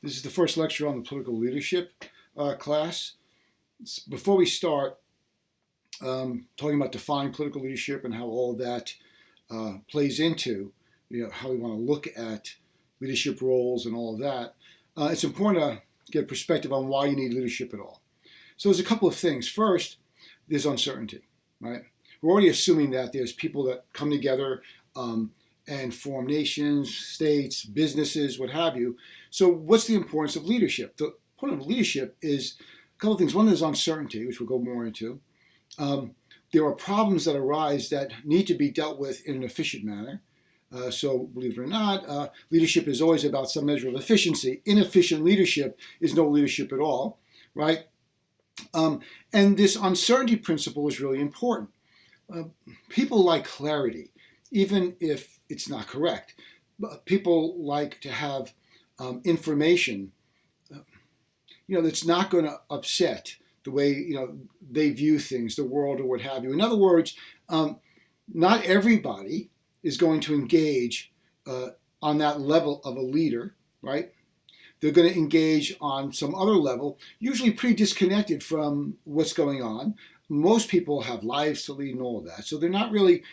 This is the first lecture on the political leadership class. Before we start talking about defining political leadership and how all of that plays into how we want to look at leadership roles and all of that, it's important to get perspective on why you need leadership at all. So there's a couple of things. First, there's uncertainty, right? We're already assuming that there's people that come together and form nations, states, businesses, what have you. So what's the importance of leadership? The point of leadership is a couple of things. One is uncertainty, which we'll go more into. There are problems that arise that need to be dealt with in an efficient manner. So believe it or not, leadership is always about some measure of efficiency. Inefficient leadership is no leadership at all, right? And this uncertainty principle is really important. People like clarity, even if it's not correct. People like to have information, that's not going to upset the way they view things, the world, or what have you. In other words, not everybody is going to engage on that level of a leader, right? They're going to engage on some other level, usually pretty disconnected from what's going on. Most people have lives to lead and all of that, so they're not really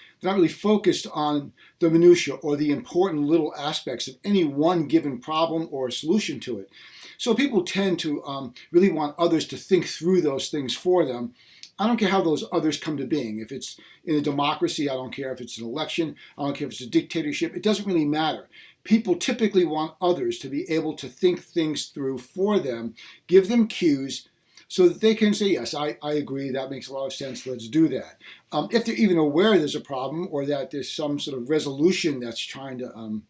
focused on the minutia or the important little aspects of any one given problem or a solution to it. So people tend to really want others to think through those things for them. I don't care how those others come to being. If it's in a democracy, I don't care if it's an election, I don't care if it's a dictatorship, it doesn't really matter. People typically want others to be able to think things through for them, give them cues, so that they can say, yes, I agree, that makes a lot of sense, let's do that. If they're even aware there's a problem or that there's some sort of resolution that's trying to,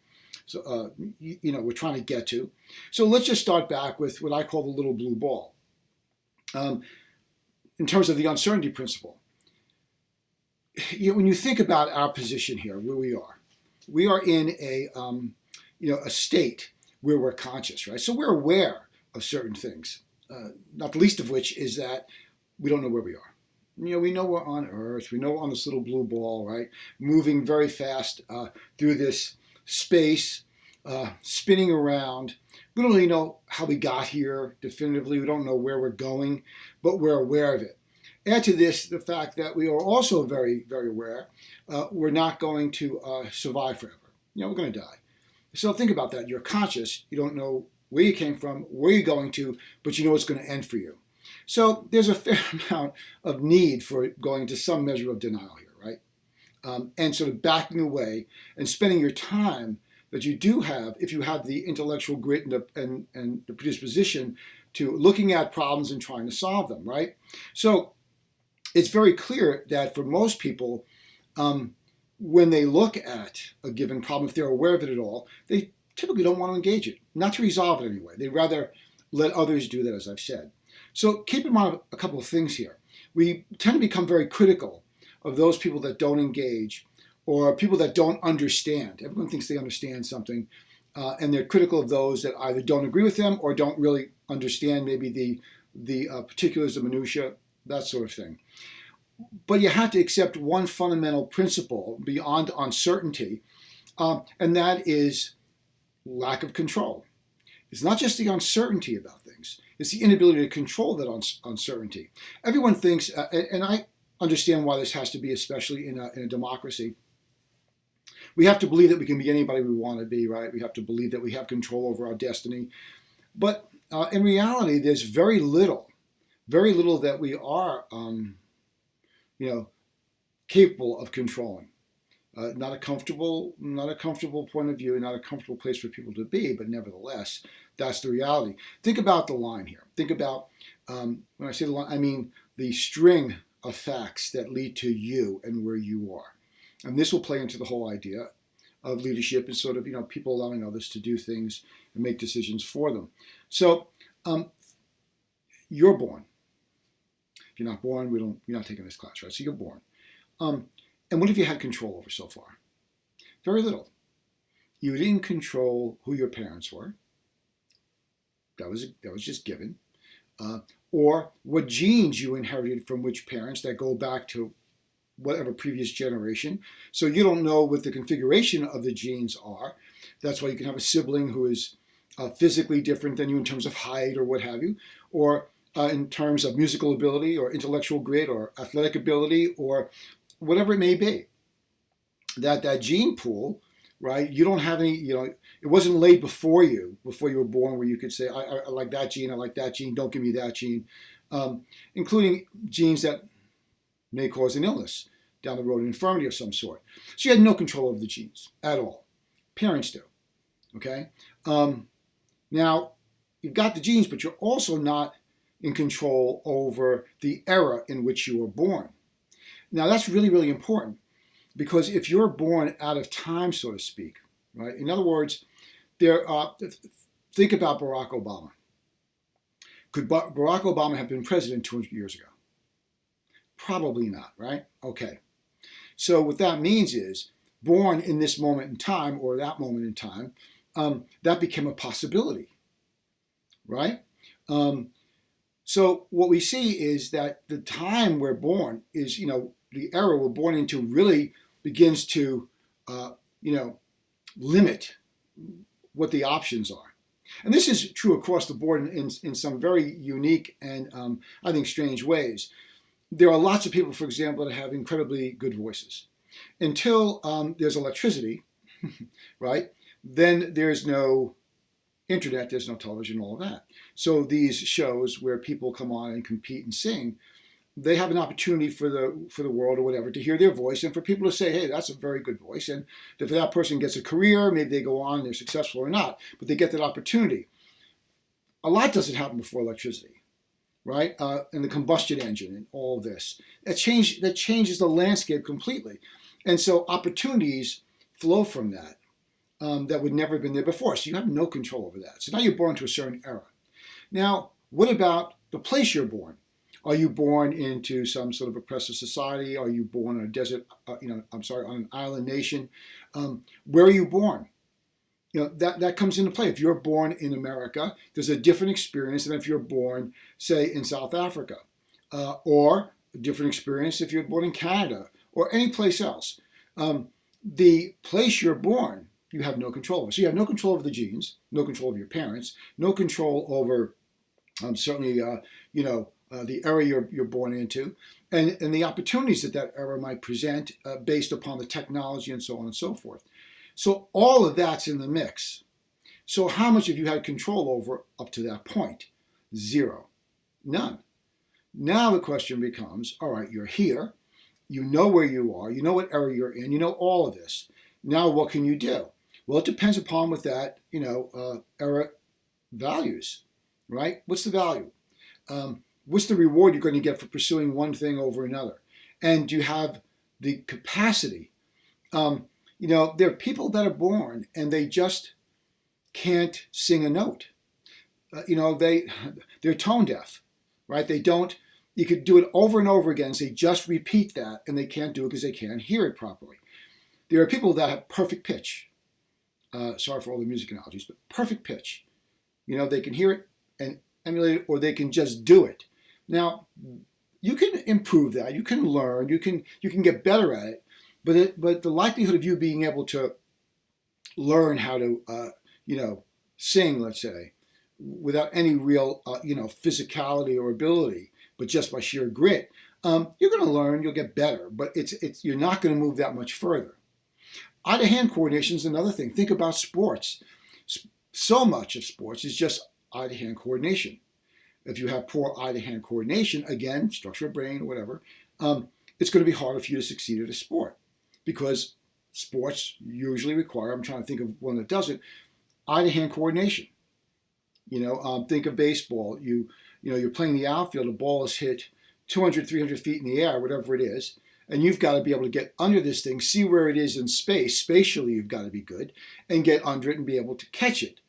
we're trying to get to. So let's just start back with what I call the little blue ball. In terms of the uncertainty principle, when you think about our position here, where we are in a state where we're conscious, right? So we're aware of certain things. Not the least of which is that we don't know where we are. We know we're on Earth. We know we're on this little blue ball, right? Moving very fast through this space, spinning around. We don't really know how we got here definitively. We don't know where we're going, but we're aware of it. Add to this the fact that we are also very, very aware we're not going to survive forever. We're going to die. So think about that. You're conscious. You don't know where you came from, where you're going to, but you know it's going to end for you. So there's a fair amount of need for going into some measure of denial here, right? And sort of backing away and spending your time that you do have, if you have the intellectual grit and the predisposition to looking at problems and trying to solve them, right? So it's very clear that for most people, when they look at a given problem, if they're aware of it at all, they typically don't want to engage it, not to resolve it anyway. They'd rather let others do that, as I've said. So keep in mind a couple of things here. We tend to become very critical of those people that don't engage or people that don't understand. Everyone thinks they understand something, and they're critical of those that either don't agree with them or don't really understand maybe the particulars, the minutia, that sort of thing. But you have to accept one fundamental principle beyond uncertainty, and that is lack of control. It's not just the uncertainty about things. It's the inability to control that uncertainty. Everyone thinks, and I understand why this has to be, especially in a democracy, we have to believe that we can be anybody we want to be, right? We have to believe that we have control over our destiny. But in reality, there's very little that we are, capable of controlling. Not a comfortable point of view, not a comfortable place for people to be, but nevertheless, that's the reality. Think about the line here. Think about, when I say the line, I mean the string of facts that lead to you and where you are. And this will play into the whole idea of leadership and sort of, people allowing others to do things and make decisions for them. So you're born. If you're not born, you're not taking this class, right? So you're born. And what have you had control over so far? Very little. You didn't control who your parents were. That was just given. Or what genes you inherited from which parents that go back to whatever previous generation. So you don't know what the configuration of the genes are. That's why you can have a sibling who is physically different than you in terms of height or what have you, or in terms of musical ability or intellectual grit or athletic ability or whatever it may be. That gene pool, right? You don't have any, it wasn't laid before you were born where you could say, I like that gene, I like that gene, don't give me that gene, including genes that may cause an illness down the road, an infirmity of some sort. So you had no control over the genes at all. Parents do, okay? Now, you've got the genes, but you're also not in control over the era in which you were born. Now, that's really, really important, because if you're born out of time, so to speak, right? In other words, think about Barack Obama. Could Barack Obama have been president 200 years ago? Probably not, right? Okay. So what that means is, born in this moment in time or that moment in time, that became a possibility, right? So what we see is that the time we're born is, the era we're born into really begins to, limit what the options are. And this is true across the board in some very unique and I think strange ways. There are lots of people, for example, that have incredibly good voices. Until there's electricity, right, then there's no internet, there's no television, all of that. So these shows where people come on and compete and sing, they have an opportunity for the world or whatever to hear their voice and for people to say, hey, that's a very good voice. And if that person gets a career, maybe they go on, they're successful or not, but they get that opportunity. A lot doesn't happen before electricity, right? And the combustion engine and all this. That changes the landscape completely. And so opportunities flow from that that would never have been there before. So you have no control over that. So now you're born to a certain era. Now, what about the place you're born? Are you born into some sort of oppressive society? Are you born on a desert, on an island nation? Where are you born? That comes into play. If you're born in America, there's a different experience than if you're born, say, in South Africa, or a different experience if you're born in Canada or any place else. The place you're born, you have no control over. So you have no control over the genes, no control over your parents, no control over certainly, the era you're born into, and the opportunities that era might present based upon the technology and so on and so forth. So all of that's in the mix. So how much have you had control over up to that point? Zero. None. Now the question becomes, all right, you're here, you know where you are, you know what era you're in, you know all of this. Now what can you do? Well, it depends upon what that, era values, right? What's the value? What's the reward you're going to get for pursuing one thing over another? And do you have the capacity? There are people that are born and they just can't sing a note. They're tone deaf, right? They don't. You could do it over and over again and say, just repeat that, and they can't do it because they can't hear it properly. There are people that have perfect pitch. Sorry for all the music analogies, but perfect pitch. They can hear it and emulate it, or they can just do it. Now, you can improve that. You can learn. You can get better at it. But the likelihood of you being able to learn how to, sing, let's say, without any real, physicality or ability, but just by sheer grit, you're going to learn. You'll get better. But you're not going to move that much further. Eye-to-hand coordination is another thing. Think about sports. So much of sports is just eye-to-hand coordination. If you have poor eye-to-hand coordination, again, structure of brain or whatever, it's going to be harder for you to succeed at a sport, because sports usually require, I'm trying to think of one that doesn't, eye-to-hand coordination. Think of baseball. You're playing the outfield, the ball is hit 200, 300 feet in the air, whatever it is, and you've got to be able to get under this thing, see where it is in space. Spatially, you've got to be good, and get under it and be able to catch it.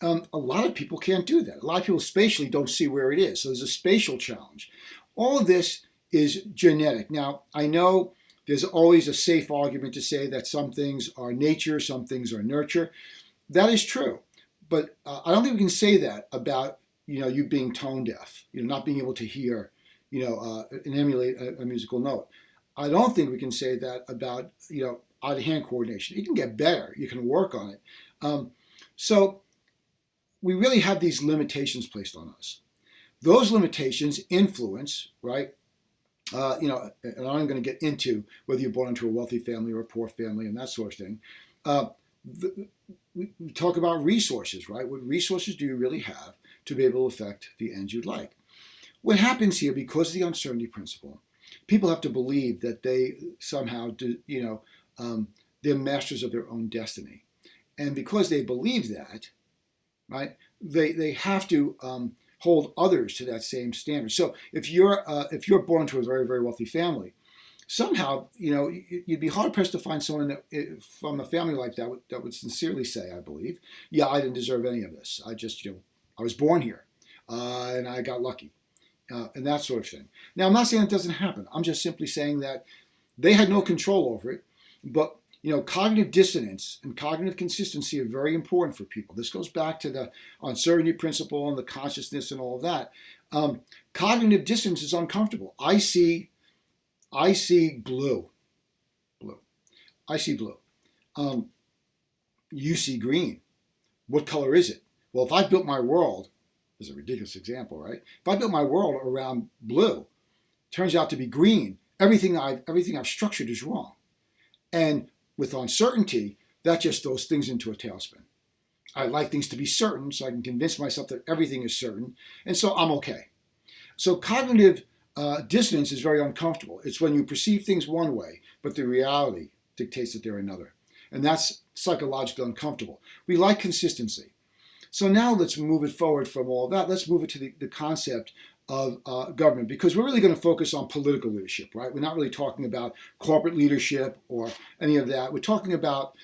A lot of people can't do that. A lot of people spatially don't see where it is. So there's a spatial challenge. All of this is genetic. Now, I know there's always a safe argument to say that some things are nature, some things are nurture. That is true. But I don't think we can say that about, you being tone deaf, not being able to hear, and emulate a musical note. I don't think we can say that about, eye-to-hand coordination. You can get better. You can work on it. So we really have these limitations placed on us. Those limitations influence, right? And I'm going to get into whether you're born into a wealthy family or a poor family and that sort of thing. We talk about resources, right? What resources do you really have to be able to affect the ends you'd like? What happens here, because of the uncertainty principle, people have to believe that they somehow they're masters of their own destiny. And because they believe that, right, they have to hold others to that same standard. So if you're born to a very, very wealthy family, somehow, you'd be hard pressed to find someone that, from a family like that would sincerely say, I believe, yeah, I didn't deserve any of this. I just, I was born here, and I got lucky, and that sort of thing. Now, I'm not saying it doesn't happen. I'm just simply saying that they had no control over it. But cognitive dissonance and cognitive consistency are very important for people. This goes back to the uncertainty principle and the consciousness and all of that. Cognitive dissonance is uncomfortable. I see blue. I see blue. You see green. What color is it? Well, if I built my world, this is a ridiculous example, right? If I built my world around blue, turns out to be green, everything I've structured is wrong. And with uncertainty, that just throws things into a tailspin. I like things to be certain, so I can convince myself that everything is certain, and so I'm okay. So cognitive dissonance is very uncomfortable. It's when you perceive things one way, but the reality dictates that they're another. And that's psychologically uncomfortable. We like consistency. So now let's move it forward from all that. Let's move it to the concept of government, because we're really going to focus on political leadership, right? We're not really talking about corporate leadership or any of that. We're talking about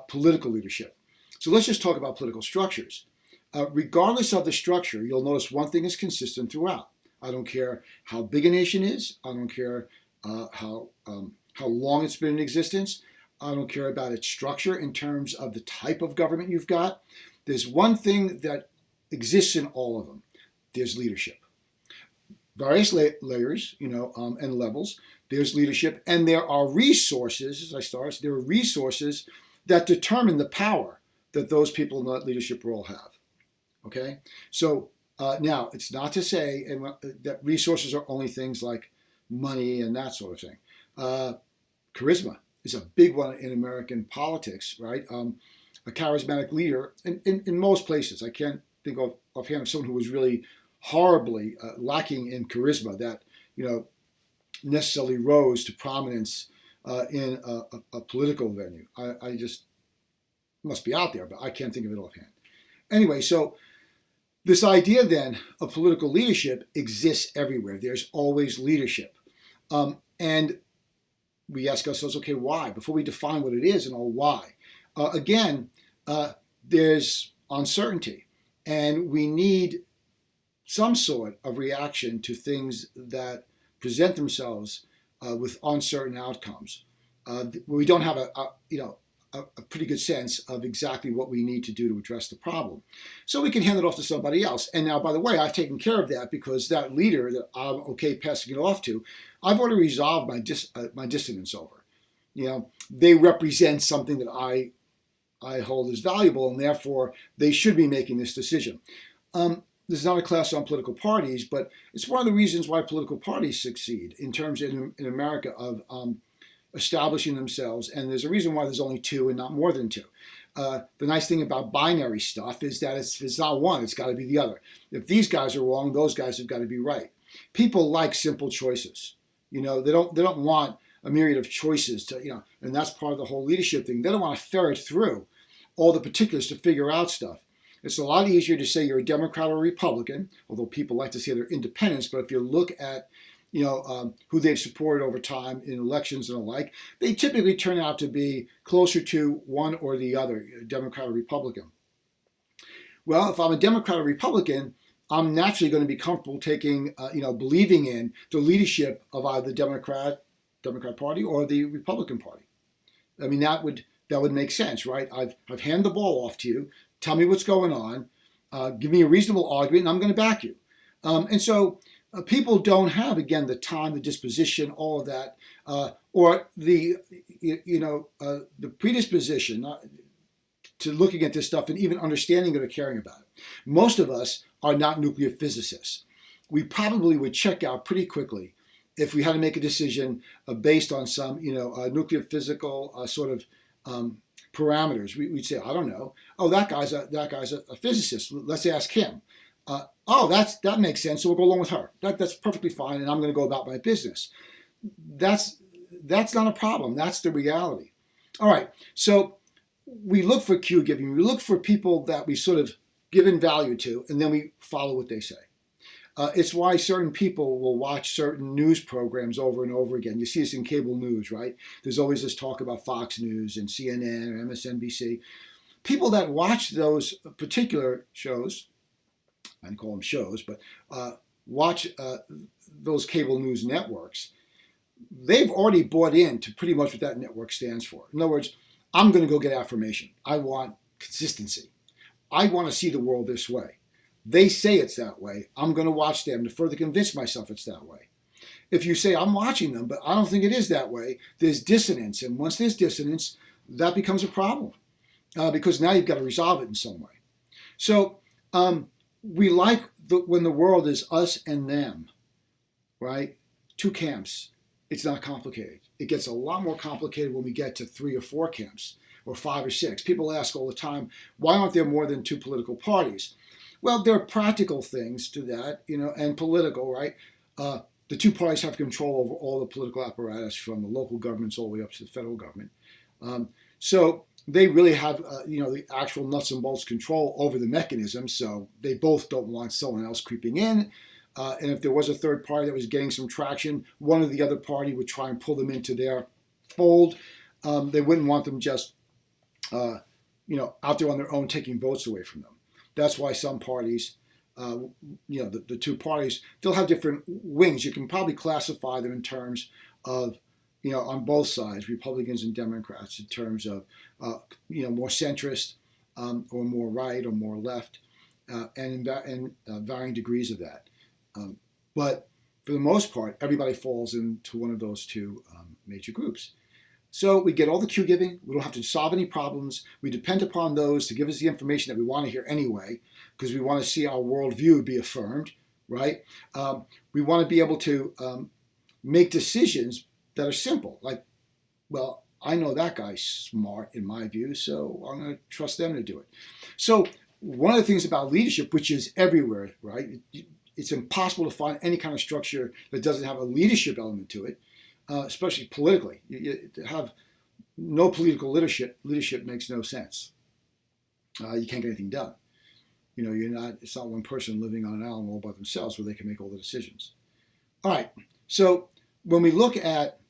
political leadership. So let's just talk about political structures. Regardless of the structure, you'll notice one thing is consistent throughout. I don't care how big a nation is. I don't care how long it's been in existence. I don't care about its structure in terms of the type of government you've got. There's one thing that exists in all of them. There's leadership. Various layers, and levels. There's leadership, and there are resources, as I started, there are resources that determine the power that those people in that leadership role have. Okay? So now, it's not to say that resources are only things like money and that sort of thing. Charisma is a big one in American politics, right? A charismatic leader, in most places, I can't think of offhand of someone who was really horribly lacking in charisma that necessarily rose to prominence in a political venue. I just must be out there, but I can't think of it offhand. Anyway, so this idea then of political leadership exists everywhere. There's always leadership, and we ask ourselves, okay, why? Before we define what it is and all why, there's uncertainty, and we need some sort of reaction to things that present themselves with uncertain outcomes. We don't have a pretty good sense of exactly what we need to do to address the problem. So we can hand it off to somebody else. And now, by the way, I've taken care of that because that leader that I'm okay passing it off to, I've already resolved my dissonance over. They represent something that I hold as valuable, and therefore they should be making this decision. This is not a class on political parties, but it's one of the reasons why political parties succeed in terms in America of establishing themselves. And there's a reason why there's only two and not more than two. The nice thing about binary stuff is that it's not one, it's got to be the other. If these guys are wrong, those guys have got to be right. People like simple choices. They don't want a myriad of choices to, and that's part of the whole leadership thing. They don't want to ferret through all the particulars to figure out stuff. It's a lot easier to say you're a Democrat or a Republican, although people like to say they're independents. But if you look at, who they've supported over time in elections and the like, they typically turn out to be closer to one or the other, Democrat or Republican. Well, if I'm a Democrat or Republican, I'm naturally going to be comfortable taking, believing in the leadership of either the Democrat Party or the Republican Party. I mean, that would make sense, right? I've handed the ball off to you. Tell me what's going on. Give me a reasonable argument, and I'm going to back you. And so people don't have, again, the time, the disposition, all of that, or the predisposition to looking at this stuff and even understanding it or caring about it. Most of us are not nuclear physicists. We probably would check out pretty quickly if we had to make a decision based on some, nuclear physical sort of parameters. We'd say, I don't know. Oh, that guy's a physicist. Let's ask him. That makes sense. So we'll go along with her. That's perfectly fine, and I'm going to go about my business. That's not a problem. That's the reality. All right. So we look for cue giving. We look for people that we sort of give in value to, and then we follow what they say. It's why certain people will watch certain news programs over and over again. You see this in cable news, right? There's always this talk about Fox News and CNN or MSNBC. People that watch those particular shows, I don't call them shows, but watch those cable news networks, they've already bought into pretty much what that network stands for. In other words, I'm going to go get affirmation. I want consistency. I want to see the world this way. They say it's that way. I'm going to watch them to further convince myself it's that way. If you say, I'm watching them, but I don't think it is that way, there's dissonance. And once there's dissonance, that becomes a problem because now you've got to resolve it in some way. So we like when the world is us and them, right? Two camps. It's not complicated. It gets a lot more complicated when we get to 3 or 4 camps or 5 or 6. People ask all the time, why aren't there more than 2 political parties? Well, there are practical things to that, and political, right? The 2 parties have control over all the political apparatus from the local governments all the way up to the federal government. So they really have, the actual nuts and bolts control over the mechanism. So they both don't want someone else creeping in. And if there was a third party that was getting some traction, one or the other party would try and pull them into their fold. They wouldn't want them just, out there on their own taking votes away from them. That's why some parties, the 2 parties, they'll have different wings. You can probably classify them in terms of, on both sides, Republicans and Democrats, in terms of, more centrist or more right or more left, and varying degrees of that. But for the most part, everybody falls into one of those 2 major groups. So we get all the cue giving. We don't have to solve any problems. We depend upon those to give us the information that we want to hear anyway, because we want to see our worldview be affirmed, right? We want to be able to make decisions that are simple, like, well, I know that guy's smart in my view, so I'm going to trust them to do it. So one of the things about leadership, which is everywhere, right? It's impossible to find any kind of structure that doesn't have a leadership element to it. Especially politically. To have no political leadership makes no sense. You can't get anything done. It's not one person living on an island all by themselves where they can make all the decisions. All right, so when we look at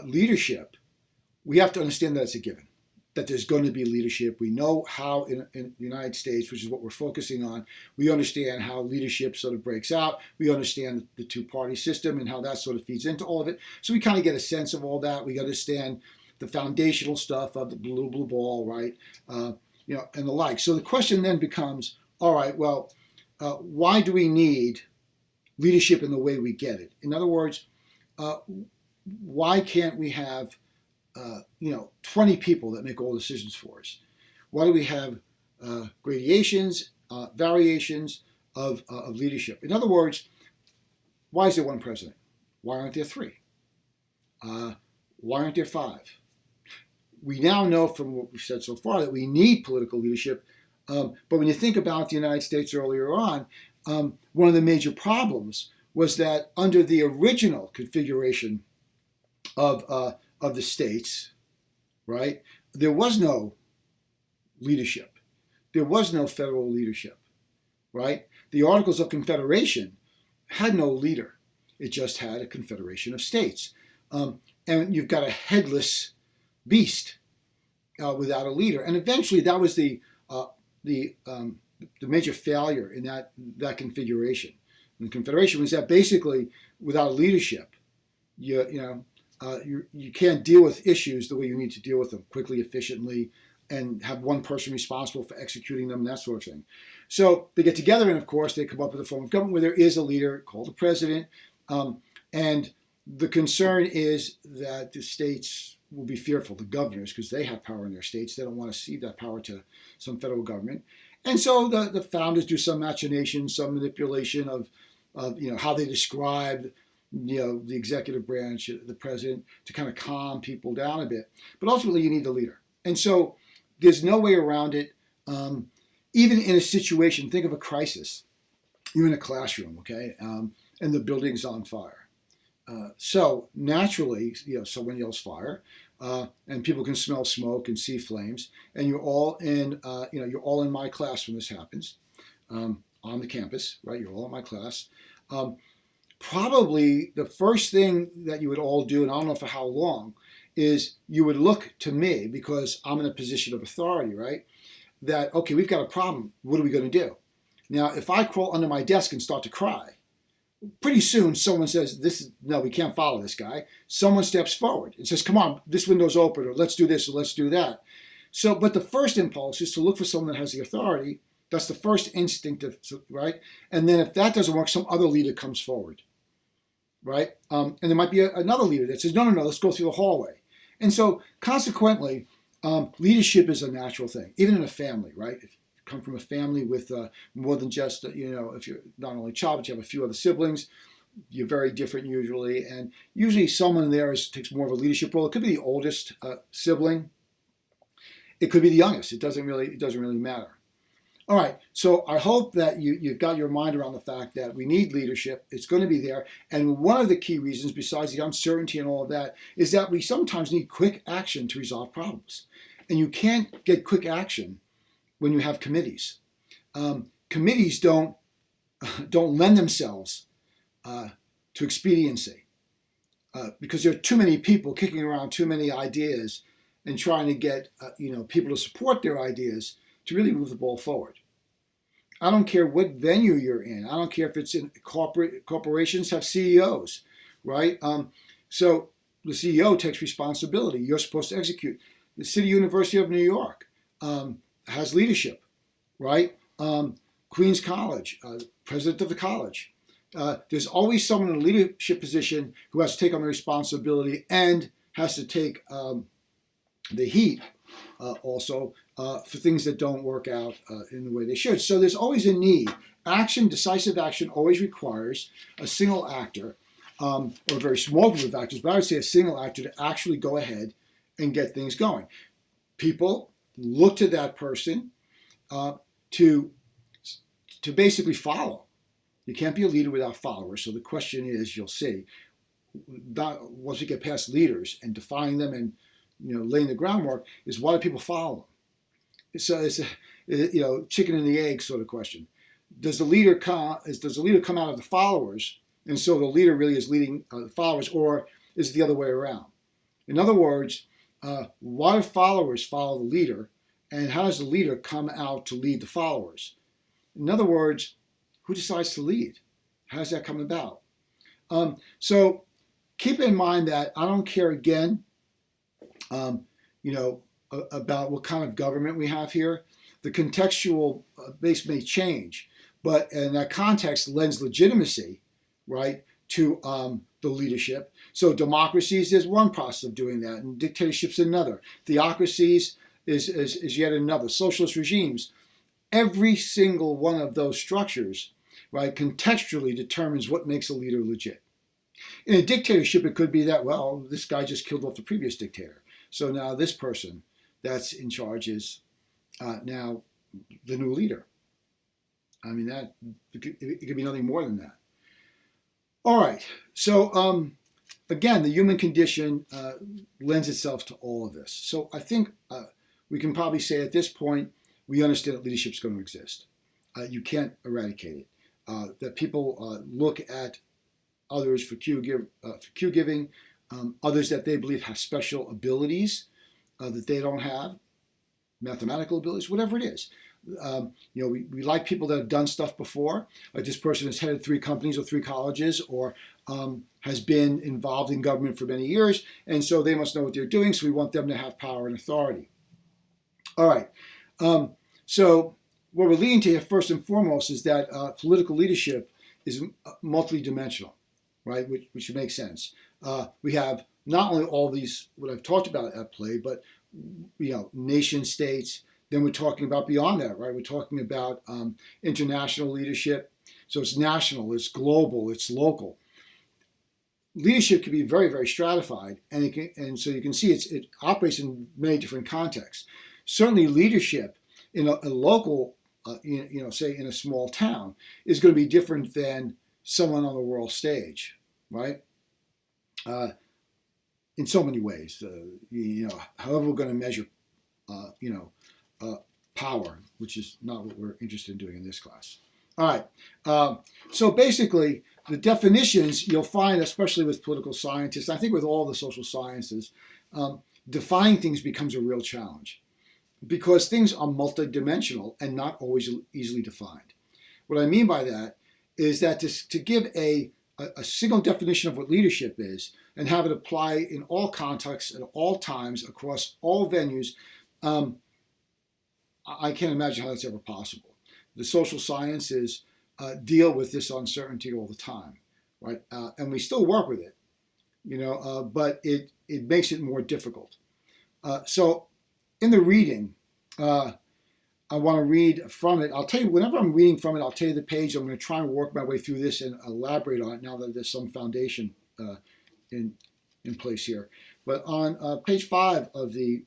leadership, we have to understand that it's a given, that there's going to be leadership. We know how in the United States, which is what we're focusing on, we understand how leadership sort of breaks out. We understand the 2-party system and how that sort of feeds into all of it. So we kind of get a sense of all that. We understand the foundational stuff of the blue ball, right? And the like. So the question then becomes, all right, well, why do we need leadership in the way we get it? In other words, why can't we have 20 people that make all decisions for us? Why do we have gradations, variations of leadership? In other words, why is there 1 president? Why aren't there 3? Why aren't there 5? We now know from what we've said so far that we need political leadership. But when you think about the United States earlier on, one of the major problems was that under the original configuration of the states, right, there was no leadership. There was no federal leadership, right? The Articles of Confederation had no leader. It just had a confederation of states. And you've got a headless beast without a leader. And eventually that was the major failure in that configuration. And the confederation was that basically without leadership, you can't deal with issues the way you need to deal with them quickly, efficiently, and have one person responsible for executing them, that sort of thing. So they get together, and of course, they come up with a form of government where there is a leader called the president. And the concern is that the states will be fearful, the governors, because they have power in their states. They don't want to cede that power to some federal government. And so the founders do some machination, some manipulation of how they describe the executive branch, the president, to kind of calm people down a bit. But ultimately, you need the leader. And so there's no way around it. Even in a situation, think of a crisis. You're in a classroom, okay, and the building's on fire. So naturally, someone yells fire, and people can smell smoke and see flames, and you're all in my class when this happens, on the campus, right? You're all in my class. Probably the first thing that you would all do, and I don't know for how long, is you would look to me, because I'm in a position of authority, right? That, okay, we've got a problem. What are we going to do? Now, if I crawl under my desk and start to cry, pretty soon someone says, no, we can't follow this guy. Someone steps forward and says, come on, this window's open, or let's do this, or let's do that. So, but the first impulse is to look for someone that has the authority. That's the first instinct, right? And then if that doesn't work, some other leader comes forward, right? And there might be another leader that says, no, let's go through the hallway. And so consequently, leadership is a natural thing, even in a family, right? If you come from a family with more than just, if you're not only a child, but you have a few other siblings, you're very different usually. And usually someone there takes more of a leadership role. It could be the oldest sibling. It could be the youngest. It doesn't really matter. All right, so I hope that you've got your mind around the fact that we need leadership. It's going to be there. And one of the key reasons, besides the uncertainty and all of that, is that we sometimes need quick action to resolve problems. And you can't get quick action when you have committees. Committees don't lend themselves to expediency because there are too many people kicking around too many ideas and trying to get people to support their ideas to really move the ball forward. I don't care what venue you're in. I don't care if it's in corporations have CEOs, right? So the CEO takes responsibility. You're supposed to execute. The City University of New York has leadership, right? Queens College, president of the college. There's always someone in a leadership position who has to take on the responsibility and has to take the heat also for things that don't work out in the way they should. So there's always a need. Decisive action always requires a single actor, or a very small group of actors, but I would say a single actor to actually go ahead and get things going. People look to that person to basically follow. You can't be a leader without followers. So the question is, you'll see, once we get past leaders and defining them and laying the groundwork, is why do people follow them? So it's a chicken and the egg sort of question. Does the leader come out of the followers, and so the leader really is leading the followers, or is it the other way around? In other words, why do followers follow the leader, and how does the leader come out to lead the followers? In other words, who decides to lead? How does that come about? So keep in mind that I don't care again, about what kind of government we have here. The contextual base may change, but in that context lends legitimacy, right, to the leadership. So democracies is one process of doing that, and dictatorships another. Theocracies is yet another. Socialist regimes. Every single one of those structures, right, contextually determines what makes a leader legit. In a dictatorship, it could be that, well, this guy just killed off the previous dictator. So now this person that's in charge is now the new leader. I mean, it could be nothing more than that. All right. So again, the human condition lends itself to all of this. So I think we can probably say at this point, we understand that leadership is going to exist. You can't eradicate it. That people look at others for cue giving, others that they believe have special abilities that they don't have, mathematical abilities, whatever it is. We like people that have done stuff before, like this person has headed 3 companies or 3 colleges, or has been involved in government for many years, and so they must know what they're doing, so we want them to have power and authority. All right. So what we're leading to here, first and foremost, is that political leadership is multidimensional, right? Which makes sense. We have not only all these, what I've talked about at play, but, nation states. Then we're talking about beyond that, right? We're talking about international leadership. So it's national, it's global, it's local. Leadership can be very, very stratified, and so you can see it operates in many different contexts. Certainly, leadership in a local, say in a small town, is going to be different than someone on the world stage, right? In so many ways, however we're going to measure, power, which is not what we're interested in doing in this class. All right. So basically, the definitions you'll find, especially with political scientists, I think with all the social sciences, defining things becomes a real challenge because things are multidimensional and not always easily defined. What I mean by that is that to give a single definition of what leadership is and have it apply in all contexts at all times across all venues, I can't imagine how that's ever possible. The social sciences deal with this uncertainty all the time, right? And we still work with it, but it makes it more difficult. So in the reading, I want to read from it. I'll tell you, whenever I'm reading from it, I'll tell you the page. I'm going to try and work my way through this and elaborate on it now that there's some foundation in place here. But on page 5 of the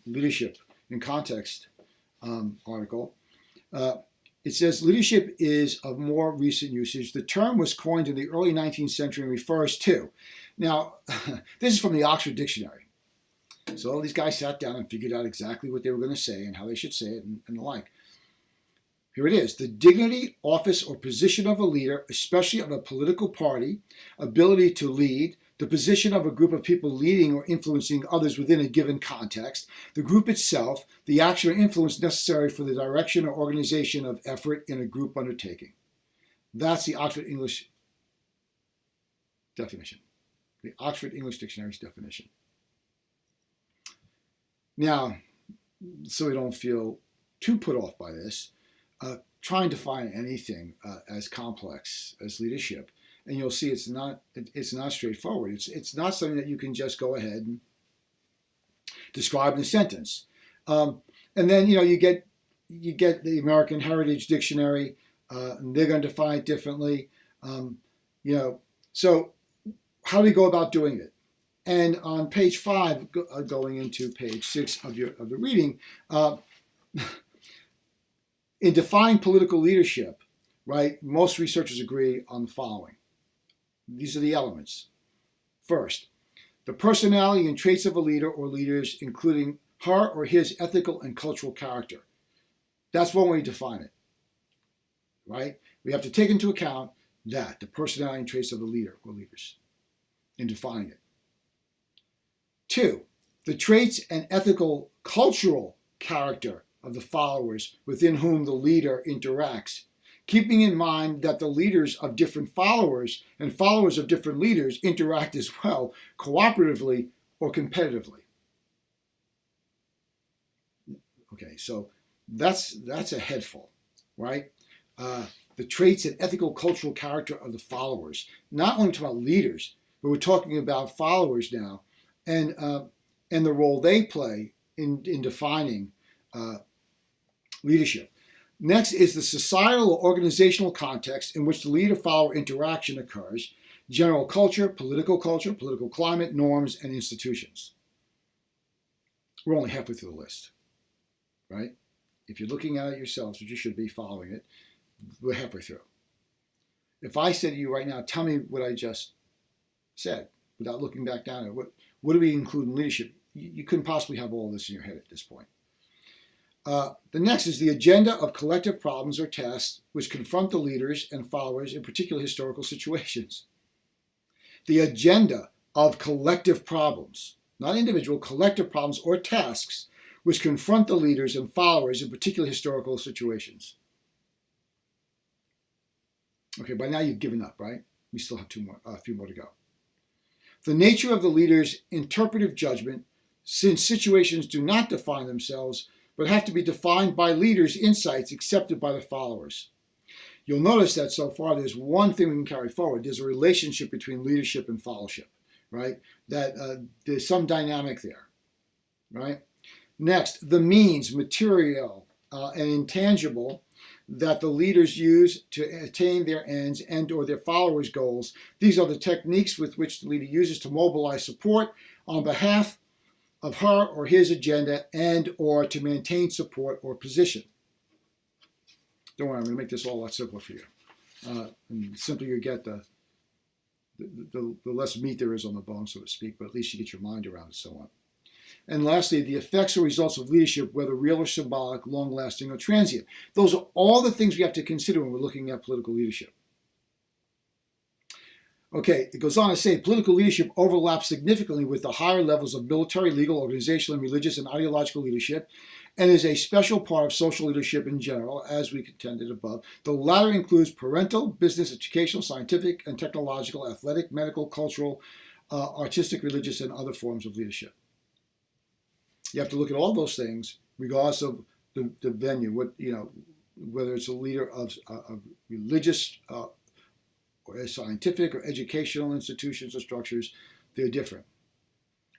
Leadership in Context article, it says leadership is of more recent usage. The term was coined in the early 19th century and refers to. Now, this is from the Oxford Dictionary. So all these guys sat down and figured out exactly what they were going to say and how they should say it and the like. Here it is. The dignity, office, or position of a leader, especially of a political party, ability to lead, the position of a group of people leading or influencing others within a given context, the group itself, the action or influence necessary for the direction or organization of effort in a group undertaking. That's the Oxford English definition, the Oxford English Dictionary's definition. Now, so we don't feel too put off by this, try and define anything as complex as leadership, and you'll see it's not straightforward. It's not something that you can just go ahead and describe in a sentence. And then you get the American Heritage Dictionary, and they're going to define it differently. So how do we go about doing it? And on page 5, going into page 6 of the reading, in defining political leadership, right, most researchers agree on the following. These are the elements. First, the personality and traits of a leader or leaders, including her or his ethical and cultural character. That's one way to define it, right? We have to take into account that, the personality and traits of a leader or leaders, in defining it. 2, the traits and ethical, cultural character of the followers within whom the leader interacts, keeping in mind that the leaders of different followers and followers of different leaders interact as well, cooperatively or competitively. Okay, so that's a headful, right? The traits and ethical, cultural character of the followers. Not only talking about leaders, but we're talking about followers now, and the role they play in defining leadership. Next is the societal or organizational context in which the leader-follower interaction occurs, general culture, political climate, norms, and institutions. We're only halfway through the list, right? If you're looking at it yourselves, which you should be following it, we're halfway through. If I said to you right now, tell me what I just said, without looking back down at what do we include in leadership, you couldn't possibly have all this in your head at this point. The next is the agenda of collective problems or tasks which confront the leaders and followers in particular historical situations. The agenda of collective problems, not individual, collective problems or tasks which confront the leaders and followers in particular historical situations. Okay, by now you've given up, right? We still have a few more to go. The nature of the leader's interpretive judgment, since situations do not define themselves, but have to be defined by leaders' insights accepted by the followers. You'll notice that so far there's one thing we can carry forward. There's a relationship between leadership and followership, right? That there's some dynamic there, right? Next, the means, material and intangible that the leaders use to attain their ends and or their followers' goals. These are the techniques with which the leader uses to mobilize support on behalf of her or his agenda and or to maintain support or position. Don't worry, I'm going to make this all a lot simpler for you. And the simpler you get, the less meat there is on the bone, so to speak, but at least you get your mind around it somewhat. And lastly, the effects or results of leadership, whether real or symbolic, long-lasting or transient. Those are all the things we have to consider when we're looking at political leadership. Okay, it goes on to say, political leadership overlaps significantly with the higher levels of military, legal, organizational, and religious and ideological leadership, and is a special part of social leadership in general, as we contended above. The latter includes parental, business, educational, scientific, and technological, athletic, medical, cultural, artistic, religious, and other forms of leadership. You have to look at all those things, regardless of the venue, whether it's a leader of religious or scientific or educational institutions or structures, they're different.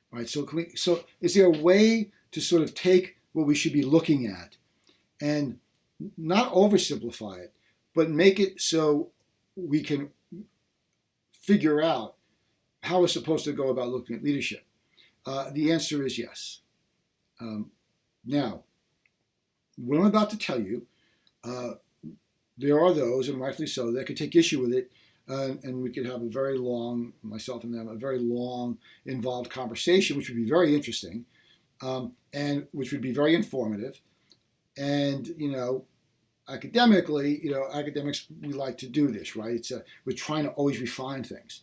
Right? So is there a way to sort of take what we should be looking at and not oversimplify it, but make it so we can figure out how we're supposed to go about looking at leadership? The answer is yes. Now, what I'm about to tell you, there are those, and rightfully so, that could take issue with it, and we could have a very long, myself and them, a very long, involved conversation, which would be very interesting, and which would be very informative. And, academically, academics, we like to do this, right? We're trying to always refine things.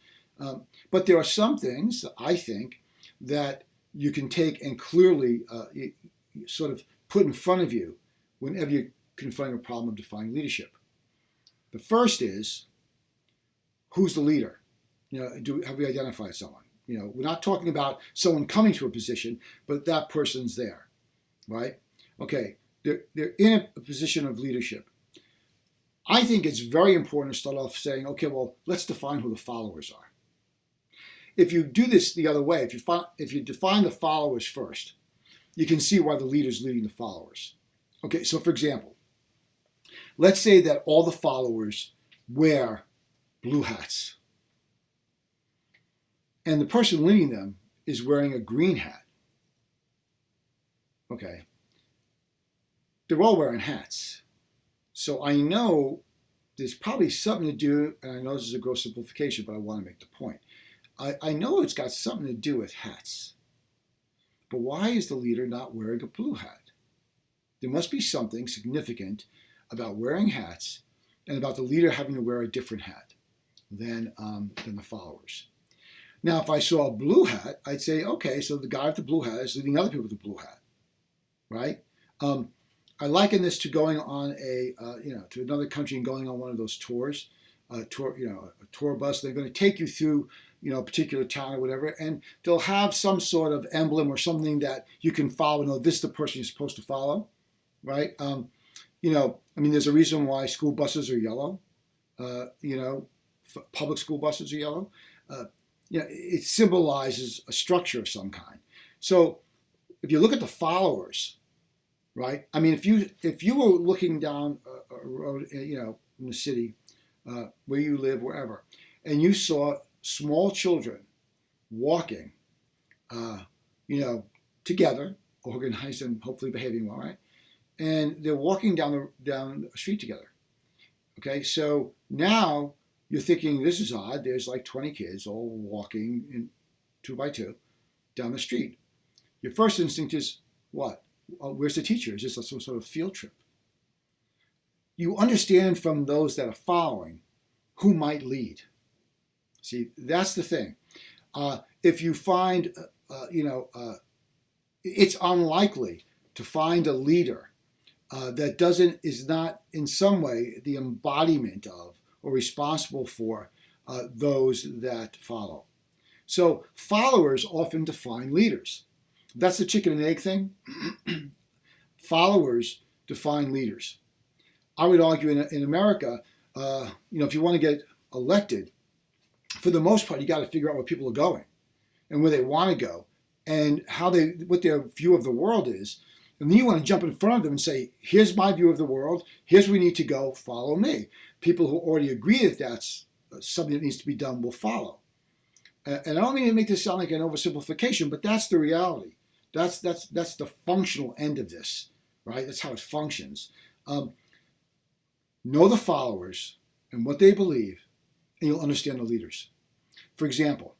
But there are some things, I think, that you can take and clearly sort of put in front of you whenever you're confronting a problem of defining leadership. The first is, who's the leader? Have we identified someone? We're not talking about someone coming to a position, but that person's there, right? Okay, they're in a position of leadership. I think it's very important to start off saying, okay, well, let's define who the followers are. If you do this the other way, if you define the followers first, you can see why the leader's leading the followers. Okay, so for example, let's say that all the followers wear blue hats, and the person leading them is wearing a green hat. Okay, they're all wearing hats. So I know there's probably something to do, and I know this is a gross simplification, but I want to make the point. I know it's got something to do with hats. But why is the leader not wearing a blue hat? There must be something significant about wearing hats and about the leader having to wear a different hat than the followers. Now, if I saw a blue hat, I'd say, okay, so the guy with the blue hat is leading other people with the blue hat, right? I liken this to going on to another country and going on one of those tours, a tour bus. They're going to take you through, a particular town or whatever, and they'll have some sort of emblem or something that you can follow. No, this is the person you're supposed to follow, right? There's a reason why school buses are yellow. Public school buses are yellow. It symbolizes a structure of some kind. So if you look at the followers, right? If you were looking down a road, in the city, where you live, wherever, and you saw small children walking, together, organized and hopefully behaving well, right? And they're walking down the street together. Okay, so now you're thinking, this is odd. There's like 20 kids all walking in 2 by 2 down the street. Your first instinct is, what? Where's the teacher? Is this some sort of field trip? You understand from those that are following who might lead. See, that's the thing. If you find, it's unlikely to find a leader that is not in some way the embodiment of or responsible for those that follow. So followers often define leaders. That's the chicken and egg thing. Followers define leaders. I would argue in America, if you want to get elected, for the most part, you got to figure out where people are going. and where they want to go and what their view of the world is. And then you want to jump in front of them and say, here's my view of the world. Here's where we need to go. Follow me. People who already agree that that's something that needs to be done will follow. And I don't mean to make this sound like an oversimplification, but that's the reality. That's the functional end of this, right? That's how it functions. Know the followers and what they believe, and you'll understand the leaders. For example,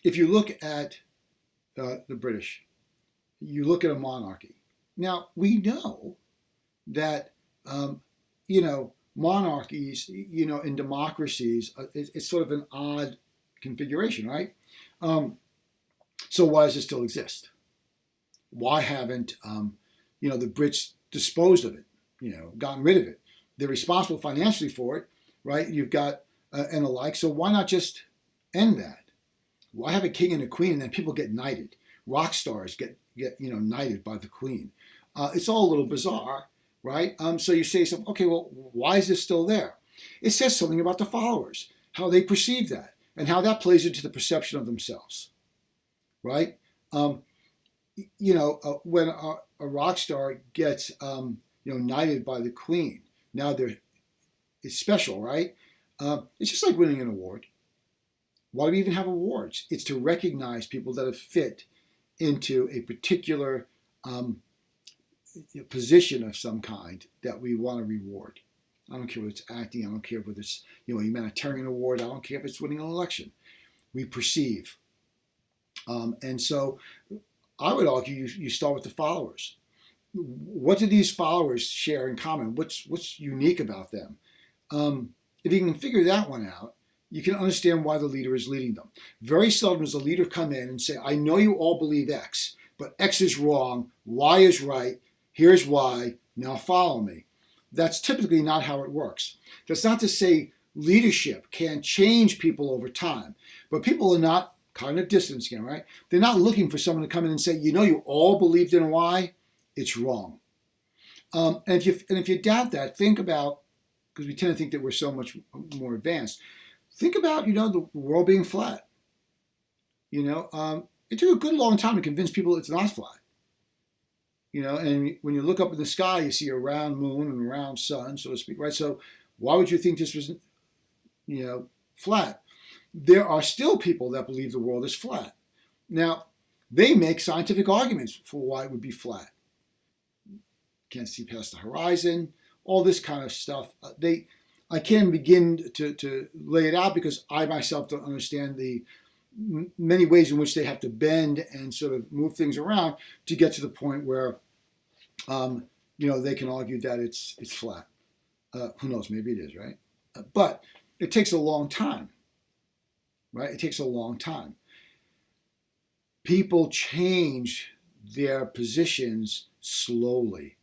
if you look at the British, you look at a monarchy. Now, we know that, monarchies, in democracies, it's sort of an odd configuration, right? So why does it still exist? Why haven't, the Brits disposed of it, gotten rid of it? They're responsible financially for it, right? You've got, and the like. So why not just end that? Why have a king and a queen and then people get knighted? Rock stars get knighted by the queen. It's all a little bizarre, right? So you say something, okay, well, why is this still there? It says something about the followers, how they perceive that, and how that plays into the perception of themselves, right? When a rock star gets, knighted by the queen, now it's special, right? It's just like winning an award. Why do we even have awards? It's to recognize people that have fit into a particular position of some kind that we want to reward. I don't care whether it's acting. I don't care whether it's a humanitarian award. I don't care if it's winning an election. We perceive. And so I would argue you start with the followers. What do these followers share in common? What's unique about them? If you can figure that one out, you can understand why the leader is leading them. Very seldom does a leader come in and say, I know you all believe X, but X is wrong, Y is right, here's why, now follow me. That's typically not how it works. That's not to say leadership can't change people over time, but people are not cognitive dissonance again, right? They're not looking for someone to come in and say, you all believed in Y, it's wrong. And if you doubt that, think about, because we tend to think that we're so much more advanced, think about, the world being flat. It took a good long time to convince people it's not flat. And when you look up in the sky, you see a round moon and a round sun, so to speak, right? So why would you think this was, flat? There are still people that believe the world is flat. Now, they make scientific arguments for why it would be flat. Can't see past the horizon, all this kind of stuff. I can't begin to lay it out because I myself don't understand the many ways in which they have to bend and sort of move things around to get to the point where, they can argue that it's flat. Who knows? Maybe it is, right? But it takes a long time, right? It takes a long time. People change their positions slowly,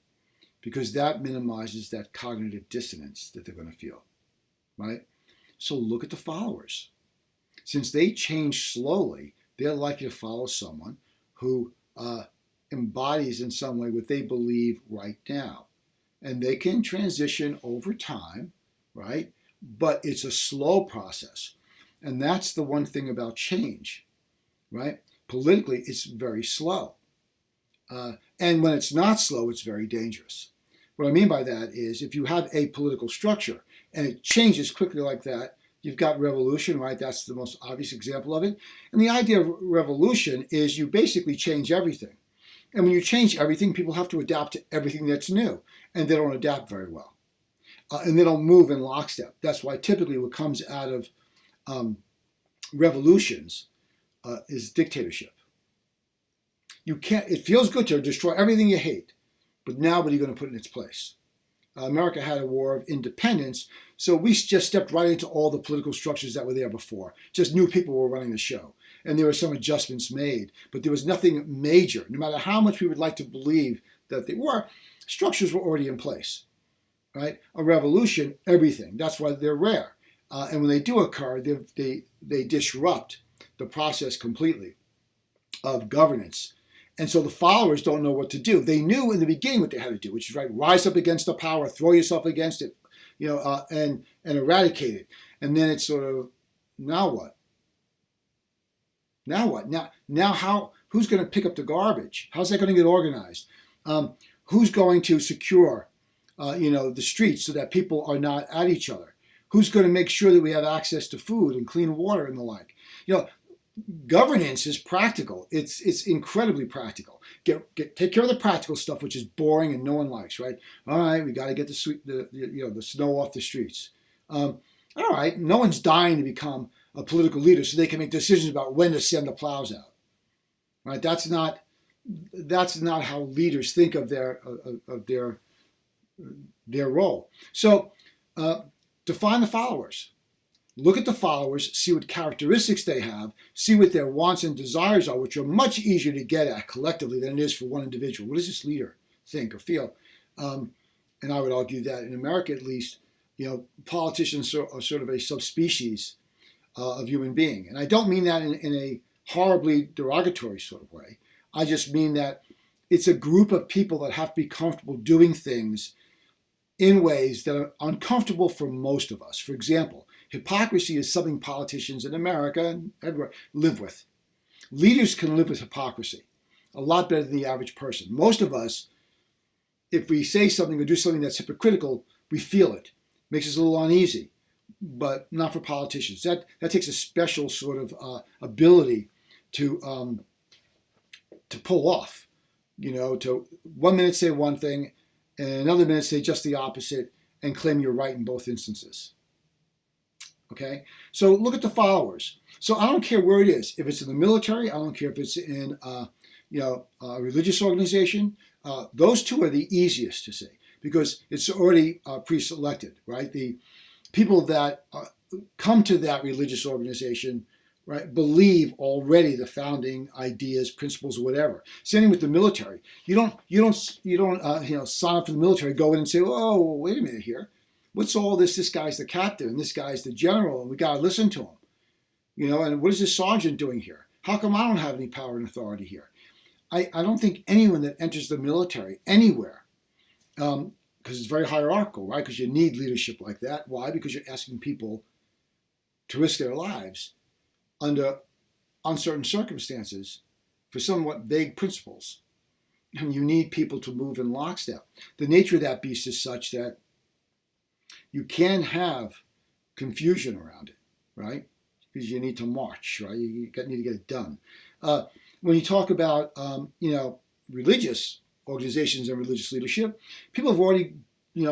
because that minimizes that cognitive dissonance that they're going to feel, right? So look at the followers. Since they change slowly, they're likely to follow someone who embodies in some way what they believe right now. And they can transition over time, right? But it's a slow process. And that's the one thing about change, right? Politically, it's very slow. And when it's not slow, it's very dangerous. What I mean by that is if you have a political structure and it changes quickly like that, you've got revolution, right? That's the most obvious example of it. And the idea of revolution is you basically change everything. And when you change everything, people have to adapt to everything that's new. And they don't adapt very well. And they don't move in lockstep. That's why typically what comes out of revolutions is dictatorship. You can't. It feels good to destroy everything you hate. But now what are you going to put in its place? America had a war of independence, so we just stepped right into all the political structures that were there before. Just new people were running the show. And there were some adjustments made, but there was nothing major. No matter how much we would like to believe that they were, structures were already in place, right? A revolution, everything. That's why they're rare. And when they do occur, they disrupt the process completely of governance. And so the followers don't know what to do. They knew in the beginning what they had to do, which is right, rise up against the power, throw yourself against it, and eradicate it. And then it's sort of, now what? Now what? Now who's going to pick up the garbage? How's that going to get organized? Who's going to secure, the streets so that people are not at each other? Who's going to make sure that we have access to food and clean water and the like? Governance is practical. It's incredibly practical. Take care of the practical stuff, which is boring and no one likes, right? All right, we got to get the snow off the streets. All right, no one's dying to become a political leader so they can make decisions about when to send the plows out. Right? That's not how leaders think of their role. So define the followers. Look at the followers, see what characteristics they have, see what their wants and desires are, which are much easier to get at collectively than it is for one individual. What does this leader think or feel? And I would argue that in America, at least, politicians are sort of a subspecies of human being. And I don't mean that in a horribly derogatory sort of way. I just mean that it's a group of people that have to be comfortable doing things in ways that are uncomfortable for most of us. For example, hypocrisy is something politicians in America and everywhere live with. Leaders can live with hypocrisy a lot better than the average person. Most of us, if we say something or do something that's hypocritical, we feel it. Makes us a little uneasy, but not for politicians. That takes a special sort of ability to pull off. To 1 minute say one thing, and another minute say just the opposite, and claim you're right in both instances. Okay, so look at the followers. So I don't care where it is. If it's in the military, I don't care if it's in a religious organization. Those two are the easiest to see because it's already pre-selected, right? The people that come to that religious organization, right, believe already the founding ideas, principles, or whatever. Same thing with the military. You don't sign up for the military, go in and say, oh, wait a minute here. What's all this? This guy's the captain and this guy's the general and we got to listen to him. And what is this sergeant doing here? How come I don't have any power and authority here? I don't think anyone that enters the military anywhere, because it's very hierarchical, right? Because you need leadership like that. Why? Because you're asking people to risk their lives under uncertain circumstances for somewhat vague principles. And you need people to move in lockstep. The nature of that beast is such that you can have confusion around it, right? Because you need to march, right? You need to get it done. When you talk about, religious organizations and religious leadership, people have already,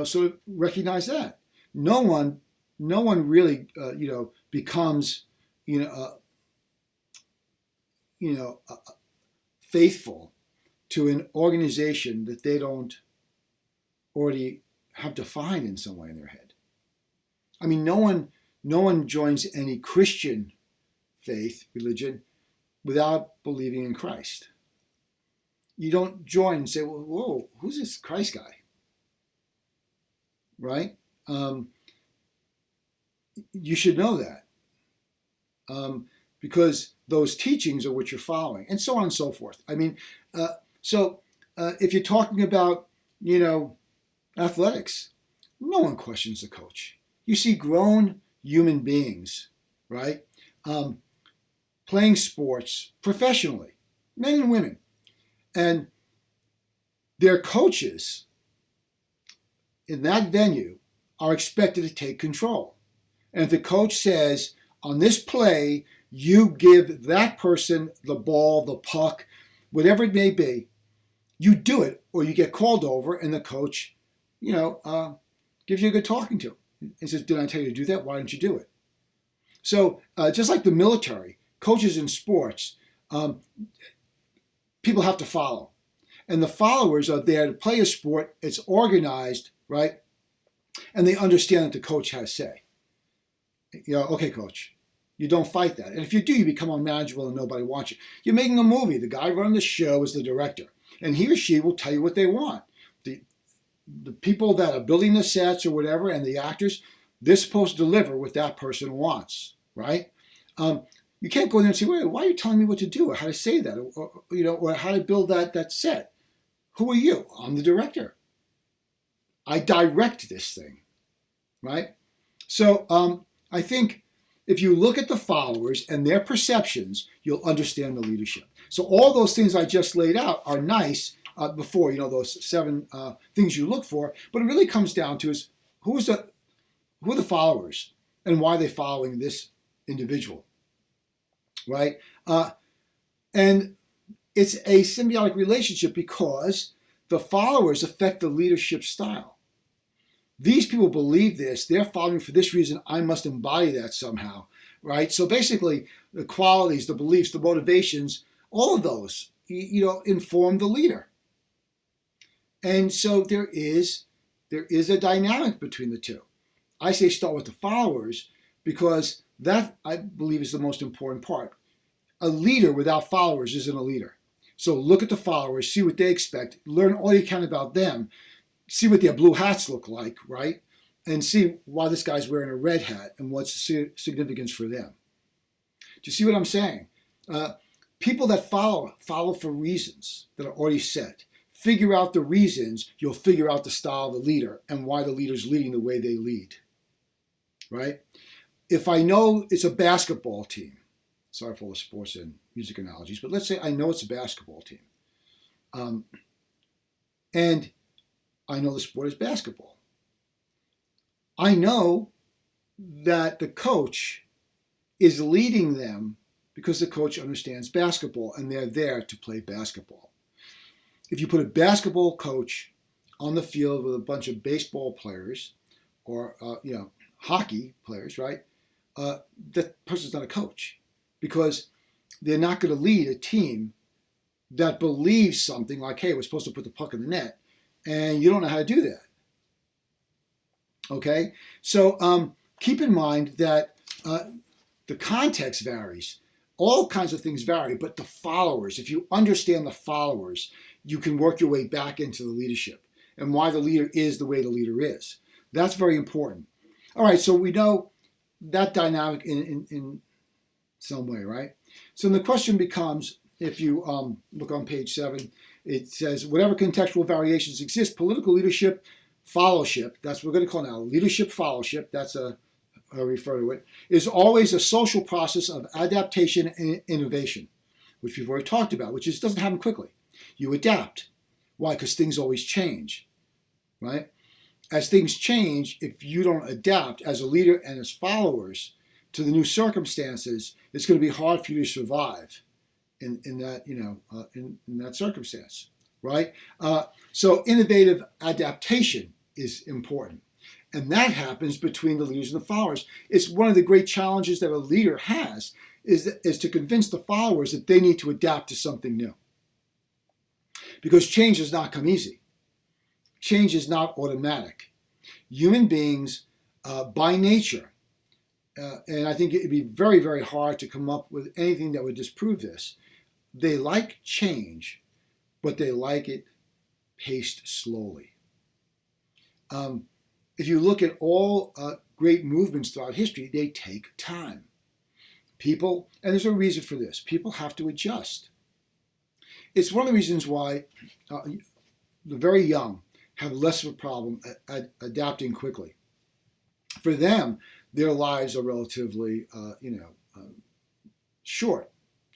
sort of recognized that. No one really, becomes, faithful to an organization that they don't already have defined in some way in their head. I mean, no one joins any Christian faith, religion, without believing in Christ. You don't join and say, well, whoa, who's this Christ guy? Right? You should know that. Because those teachings are what you're following, and so on and so forth. I mean, if you're talking about, athletics, no one questions the coach. You see grown human beings, right, playing sports professionally, men and women, and their coaches in that venue are expected to take control. And if the coach says, on this play, you give that person the ball, the puck, whatever it may be, you do it, or you get called over, and the coach, gives you a good talking to. And says, did I tell you to do that? Why didn't you do it? So just like the military, coaches in sports, people have to follow. And the followers are there to play a sport. It's organized, right? And they understand that the coach has say. Okay, coach, you don't fight that. And if you do, you become unmanageable and nobody wants you. You're making a movie. The guy running the show is the director. And he or she will tell you what they want. The people that are building the sets or whatever and the actors, they're supposed to deliver what that person wants, right? You can't go in there and say, wait, why are you telling me what to do or how to say that or how to build that set? Who are you? I'm the director. I direct this thing, right? So I think If you look at the followers and their perceptions, you'll understand the leadership. So all those things I just laid out are nice before, those 7 things you look for, but it really comes down to is who are the followers and why are they following this individual, right? And it's a symbiotic relationship because the followers affect the leadership style. These people believe this. They're following for this reason. I must embody that somehow, right? So basically, the qualities, the beliefs, the motivations, all of those, inform the leader. And so there is a dynamic between the two. I say start with the followers because that, I believe, is the most important part. A leader without followers isn't a leader. So look at the followers, see what they expect, learn all you can about them, see what their blue hats look like, right? And see why this guy's wearing a red hat and what's the significance for them. Do you see what I'm saying? People that follow for reasons that are already set. Figure out the reasons, you'll figure out the style of the leader and why the leader's leading the way they lead, right? If I know it's a basketball team, sorry for all the sports and music analogies, but let's say I know it's a basketball team. And I know the sport is basketball. I know that the coach is leading them because the coach understands basketball and they're there to play basketball. If you put a basketball coach on the field with a bunch of baseball players or hockey players, right? That person's not a coach because they're not going to lead a team that believes something like, hey, we're supposed to put the puck in the net, and you don't know how to do that. Okay? So keep in mind that the context varies. All kinds of things vary, but the followers, if you understand the followers, you can work your way back into the leadership and why the leader is the way the leader is. That's very important. All right, so we know that dynamic in some way, right? So the question becomes, if you look on page 7, it says, whatever contextual variations exist, political leadership fellowship, that's what we're going to call now, leadership fellowship, that's how I refer to it, is always a social process of adaptation and innovation, which we've already talked about, which doesn't happen quickly. You adapt. Why? Because things always change, right? As things change, if you don't adapt as a leader and as followers to the new circumstances, it's going to be hard for you to survive in that in that circumstance, right? So innovative adaptation is important, and that happens between the leaders and the followers. It's one of the great challenges that a leader has is to convince the followers that they need to adapt to something new, because change does not come easy. Change is not automatic. Human beings, by nature, and I think it'd be very, very hard to come up with anything that would disprove this, they like change, but they like it paced slowly. If you look at all great movements throughout history, they take time. People, and there's a reason for this, people have to adjust. It's one of the reasons why the very young have less of a problem at adapting quickly. For them, their lives are relatively, short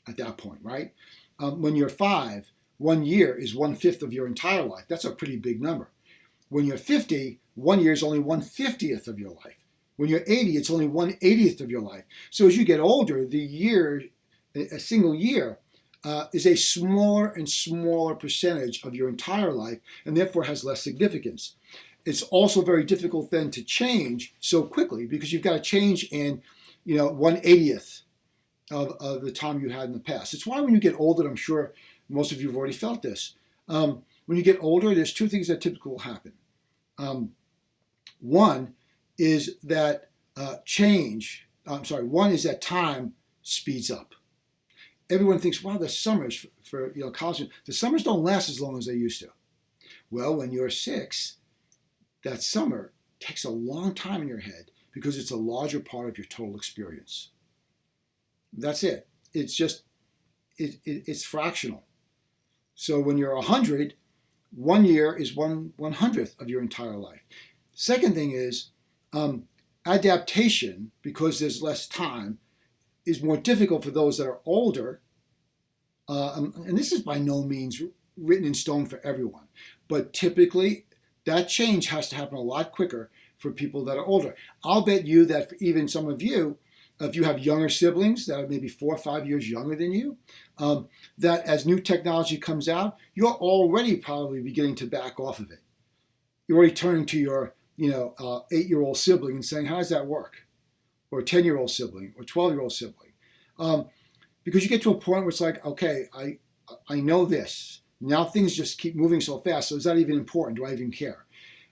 at that point, right? When you're 5, 1 year is 1/5 of your entire life. That's a pretty big number. When you're 50, 1 year is only 1/50th of your life. When you're 80, it's only 1/80th of your life. So as you get older, the year, a single year, is a smaller and smaller percentage of your entire life, and therefore has less significance. It's also very difficult then to change so quickly because you've got to change in, 1/80th of the time you had in the past. It's why when you get older, I'm sure most of you have already felt this. When you get older, there's 2 things that typically will happen. One is that one is that time speeds up. Everyone thinks, wow, the summers for college, the summers don't last as long as they used to. Well, when you're 6, that summer takes a long time in your head because it's a larger part of your total experience. That's it. It's just, it's fractional. So when you're 100, 1 year is 1/100th of your entire life. Second thing is, adaptation, because there's less time, is more difficult for those that are older. And this is by no means written in stone for everyone, but typically that change has to happen a lot quicker for people that are older. I'll bet you that for even some of you, if you have younger siblings that are maybe 4 or 5 years younger than you, that as new technology comes out, you're already probably beginning to back off of it. You're already turning to your 8-year-old sibling and saying, how does that work? Or a 10-year-old sibling or 12-year-old sibling. Because you get to a point where it's like, okay, I know this. Now things just keep moving so fast, so is that even important? Do I even care?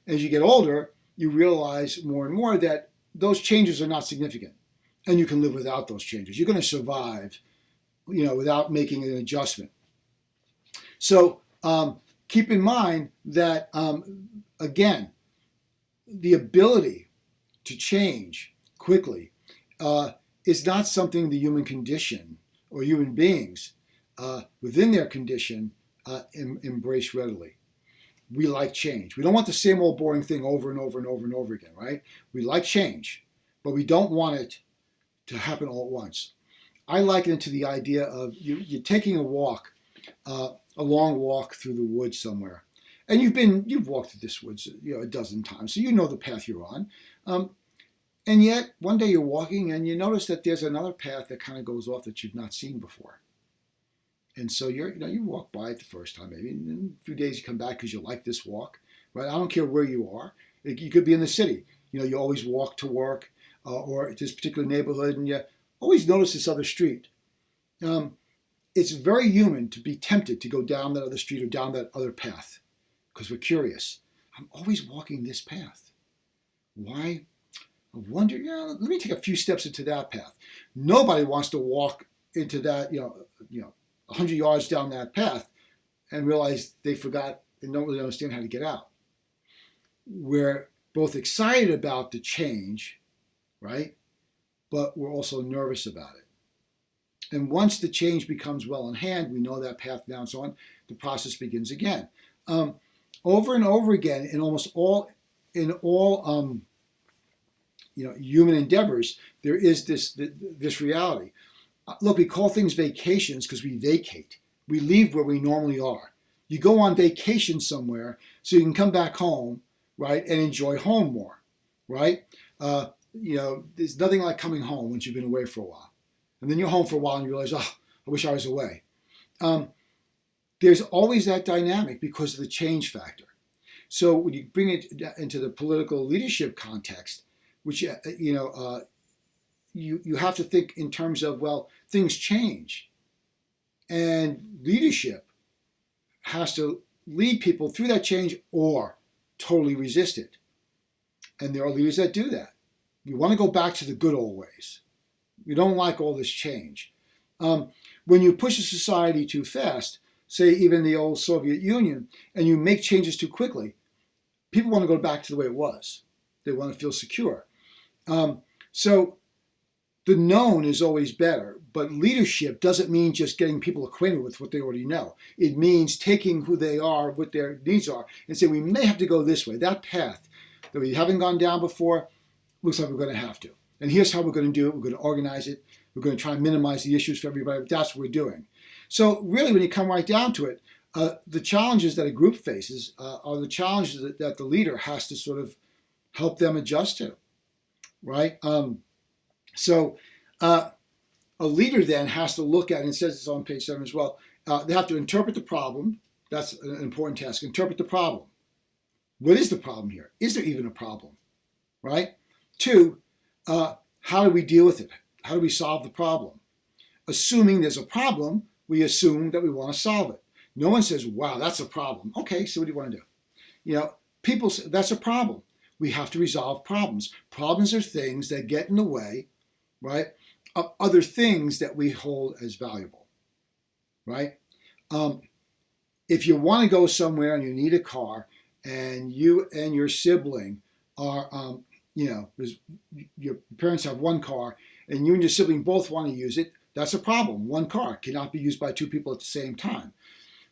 As you get older, you realize more and more that those changes are not significant, and you can live without those changes. You're going to survive, without making an adjustment. So keep in mind that, again, the ability to change quickly is not something the human condition or human beings within their condition embrace readily. We like change. We don't want the same old boring thing over and over and over and over again, right? We like change, but we don't want it to happen all at once. I liken it to the idea of you're taking a walk, a long walk through the woods somewhere, and you've walked through this woods a dozen times, so you know the path you're on. And yet one day you're walking and you notice that there's another path that kind of goes off that you've not seen before. And so you walk by it the first time maybe, and in a few days you come back because you like this walk, right? I don't care where you are. You could be in the city. You always walk to work or this particular neighborhood, and you always notice this other street. It's very human to be tempted to go down that other street or down that other path because we're curious. I'm always walking this path. Why? I wonder, let me take a few steps into that path. Nobody wants to walk into that, 100 yards down that path and realize they forgot and don't really understand how to get out. We're both excited about the change, right? But we're also nervous about it. And once the change becomes well in hand, we know that path now and so on, the process begins again. Over and over again, in almost all human endeavors, there is this reality. Look, we call things vacations because we vacate. We leave where we normally are. You go on vacation somewhere so you can come back home, right, and enjoy home more, right? There's nothing like coming home once you've been away for a while. And then you're home for a while and you realize, I wish I was away. There's always that dynamic because of the change factor. So when you bring it into the political leadership context, which, you have to think in terms of, well, things change. And leadership has to lead people through that change or totally resist it. And there are leaders that do that. We want to go back to the good old ways. We don't like all this change. When you push a society too fast, say even the old Soviet Union, and you make changes too quickly, people want to go back to the way it was. They want to feel secure. So the known is always better, but leadership doesn't mean just getting people acquainted with what they already know. It means taking who they are, what their needs are, and say, we may have to go this way. That path that we haven't gone down before looks like we're going to have to. And here's how we're going to do it. We're going to organize it. We're going to try and minimize the issues for everybody. That's what we're doing. So really, when you come right down to it, the challenges that a group faces are the challenges that the leader has to sort of help them adjust to, right? So a leader then has to look at, and it says this on page 7 as well, they have to interpret the problem. That's an important task. Interpret the problem. What is the problem here? Is there even a problem, right? 2, how do we deal with it? How do we solve the problem? Assuming there's a problem, we assume that we want to solve it. No one says, wow, that's a problem. Okay, so what do you want to do? People say, that's a problem. We have to resolve problems. Problems are things that get in the way, right, of other things that we hold as valuable, right? If you want to go somewhere and you need a car and you and your sibling are, your parents have one car and you and your sibling both want to use it, that's a problem. One car cannot be used by 2 people at the same time.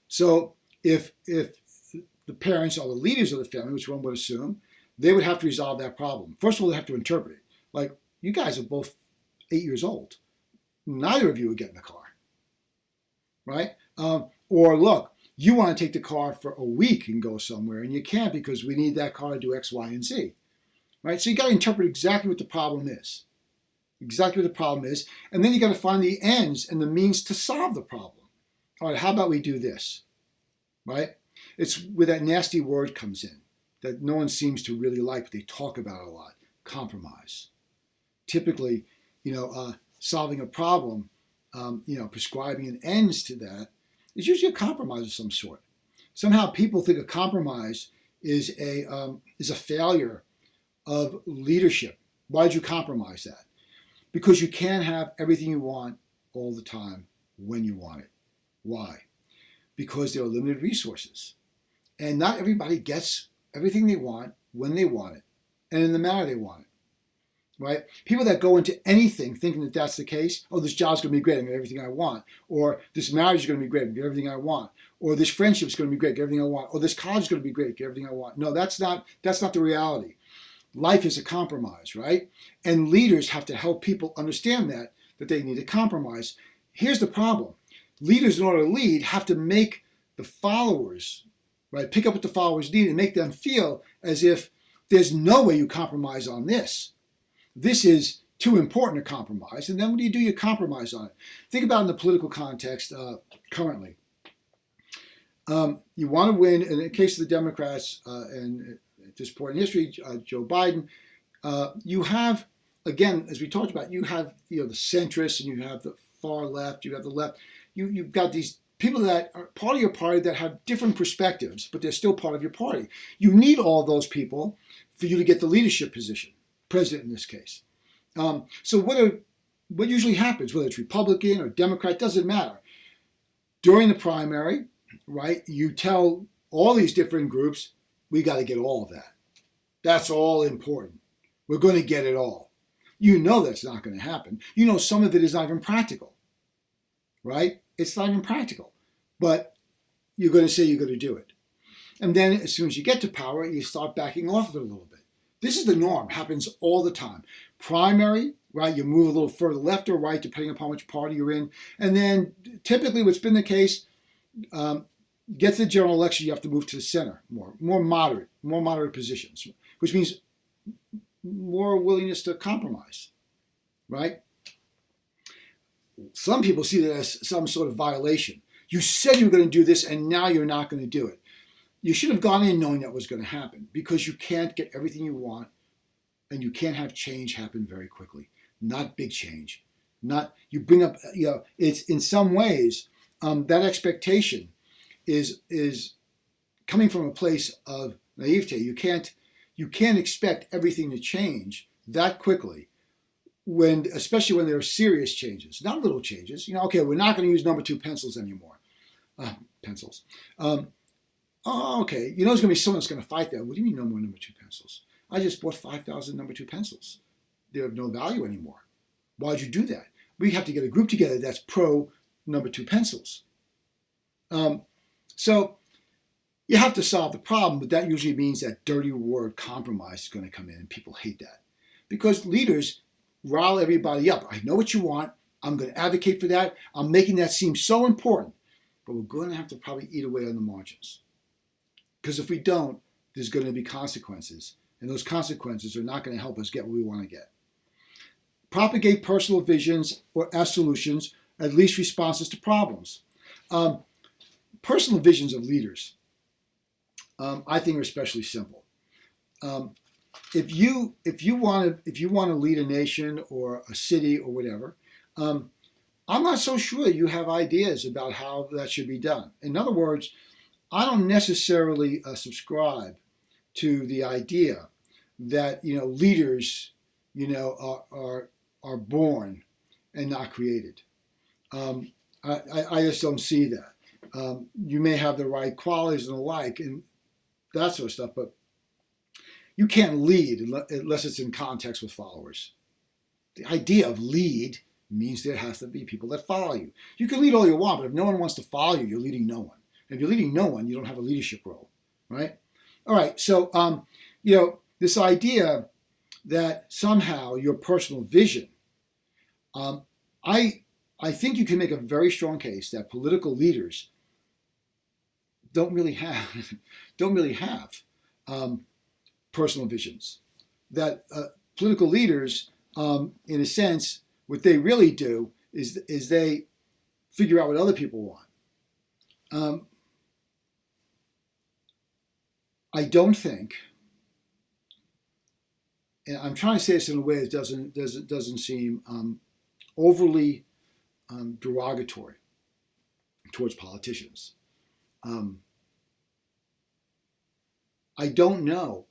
So if the parents are the leaders of the family, which one would assume, they would have to resolve that problem. First of all, they have to interpret it. Like, you guys are both 8 years old. Neither of you would get in the car, right? Or look, you want to take the car for a week and go somewhere, and you can't because we need that car to do X, Y, and Z, right? So you got to interpret exactly what the problem is. Exactly what the problem is. And then you got to find the ends and the means to solve the problem. All right, how about we do this, right? It's where that nasty word comes in that no one seems to really like, but they talk about it a lot: compromise. Typically, solving a problem, prescribing an ends to that is usually a compromise of some sort. Somehow people think a compromise is a failure of leadership. Why did you compromise that? Because you can't have everything you want all the time when you want it. Why? Because there are limited resources. And not everybody gets everything they want when they want it and in the manner they want it. Right? People that go into anything thinking that that's the case: oh, this job's going to be great, I get everything I want. Or this marriage is going to be great, I get everything I want. Or this friendship is going to be great, get everything I want. Or this college is going to be great, get everything I want. No, that's not the reality. Life is a compromise, right? And leaders have to help people understand that they need to compromise. Here's the problem. Leaders, in order to lead, have to make the followers, right, pick up what the followers need and make them feel as if there's no way you compromise on this. This is too important to compromise. And then what do? You compromise on it. Think about it in the political context currently. You want to win. In the case of the Democrats, and at this point in history, Joe Biden, you have, again, as we talked about, you have the centrists, and you have the far left, you have the left. You've got these people that are part of your party that have different perspectives, but they're still part of your party. You need all those people for you to get the leadership position, president in this case. So what usually happens, whether it's Republican or Democrat, doesn't matter. During the primary, right, you tell all these different groups, we got to get all of that. That's all important. We're going to get it all. You know that's not going to happen. You know some of it is not even practical, right? It's not even practical. But you're going to say you're going to do it. And then as soon as you get to power, you start backing off of it a little bit. This is the norm. Happens all the time. Primary, right, you move a little further left or right depending upon which party you're in. And then typically what's been the case, get to the general election, you have to move to the center, more moderate positions, which means more willingness to compromise, right? Some people see that as some sort of violation. You said you were going to do this, and now you're not going to do it. You should have gone in knowing that was going to happen, because you can't get everything you want, and you can't have change happen very quickly. Not big change. You bring up, it's in some ways, that expectation is coming from a place of naivete. You can't expect everything to change that quickly, especially when there are serious changes, not little changes. Okay, we're not going to use number 2 pencils anymore. Pencils. Okay, there's going to be someone that's going to fight that. What do you mean no more number 2 pencils? I just bought 5,000 number 2 pencils. They're of no value anymore. Why'd you do that? We have to get a group together that's pro number 2 pencils. So you have to solve the problem, but that usually means that dirty word compromise is going to come in, and people hate that. Because leaders rile everybody up. I know what you want. I'm going to advocate for that. I'm making that seem so important. But we're going to have to probably eat away on the margins. Because if we don't, there's going to be consequences. And those consequences are not going to help us get what we want to get. Propagate personal visions as solutions, at least responses to problems. Personal visions of leaders, I think, are especially simple. If you want to lead a nation or a city or whatever, I'm not so sure you have ideas about how that should be done. In other words, I don't necessarily subscribe to the idea that leaders are born and not created. I just don't see that. You may have the right qualities and the like and that sort of stuff, but you can't lead unless it's in context with followers. The idea of lead means there has to be people that follow you. You can lead all you want, but if no one wants to follow you, you're leading no one. And if you're leading no one, you don't have a leadership role, right? All right, so, this idea that somehow your personal vision, um, I think you can make a very strong case that political leaders don't really have don't really have um, personal visions. That political leaders, in a sense, what they really do is they figure out what other people want. Um, I don't think, and I'm trying to say this in a way that doesn't seem overly derogatory towards politicians. Um, I don't know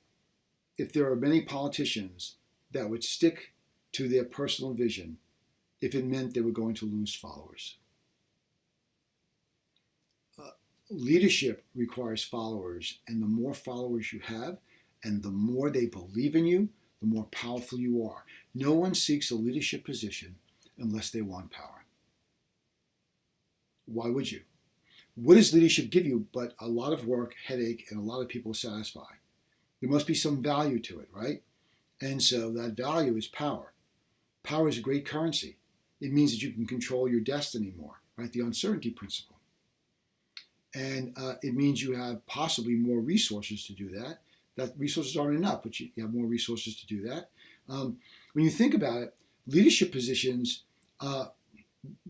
if there are many politicians that would stick to their personal vision if it meant they were going to lose followers. Leadership requires followers, and the more followers you have, and the more they believe in you, the more powerful you are. No one seeks a leadership position unless they want power. Why would you? What does leadership give you but a lot of work, headache, and a lot of people to satisfy? There must be some value to it, right? And so that value is power. Power is a great currency. It means that you can control your destiny more, right? The uncertainty principle. And it means you have possibly more resources to do that. That resources aren't enough, but you have more resources to do that. When you think about it, leadership positions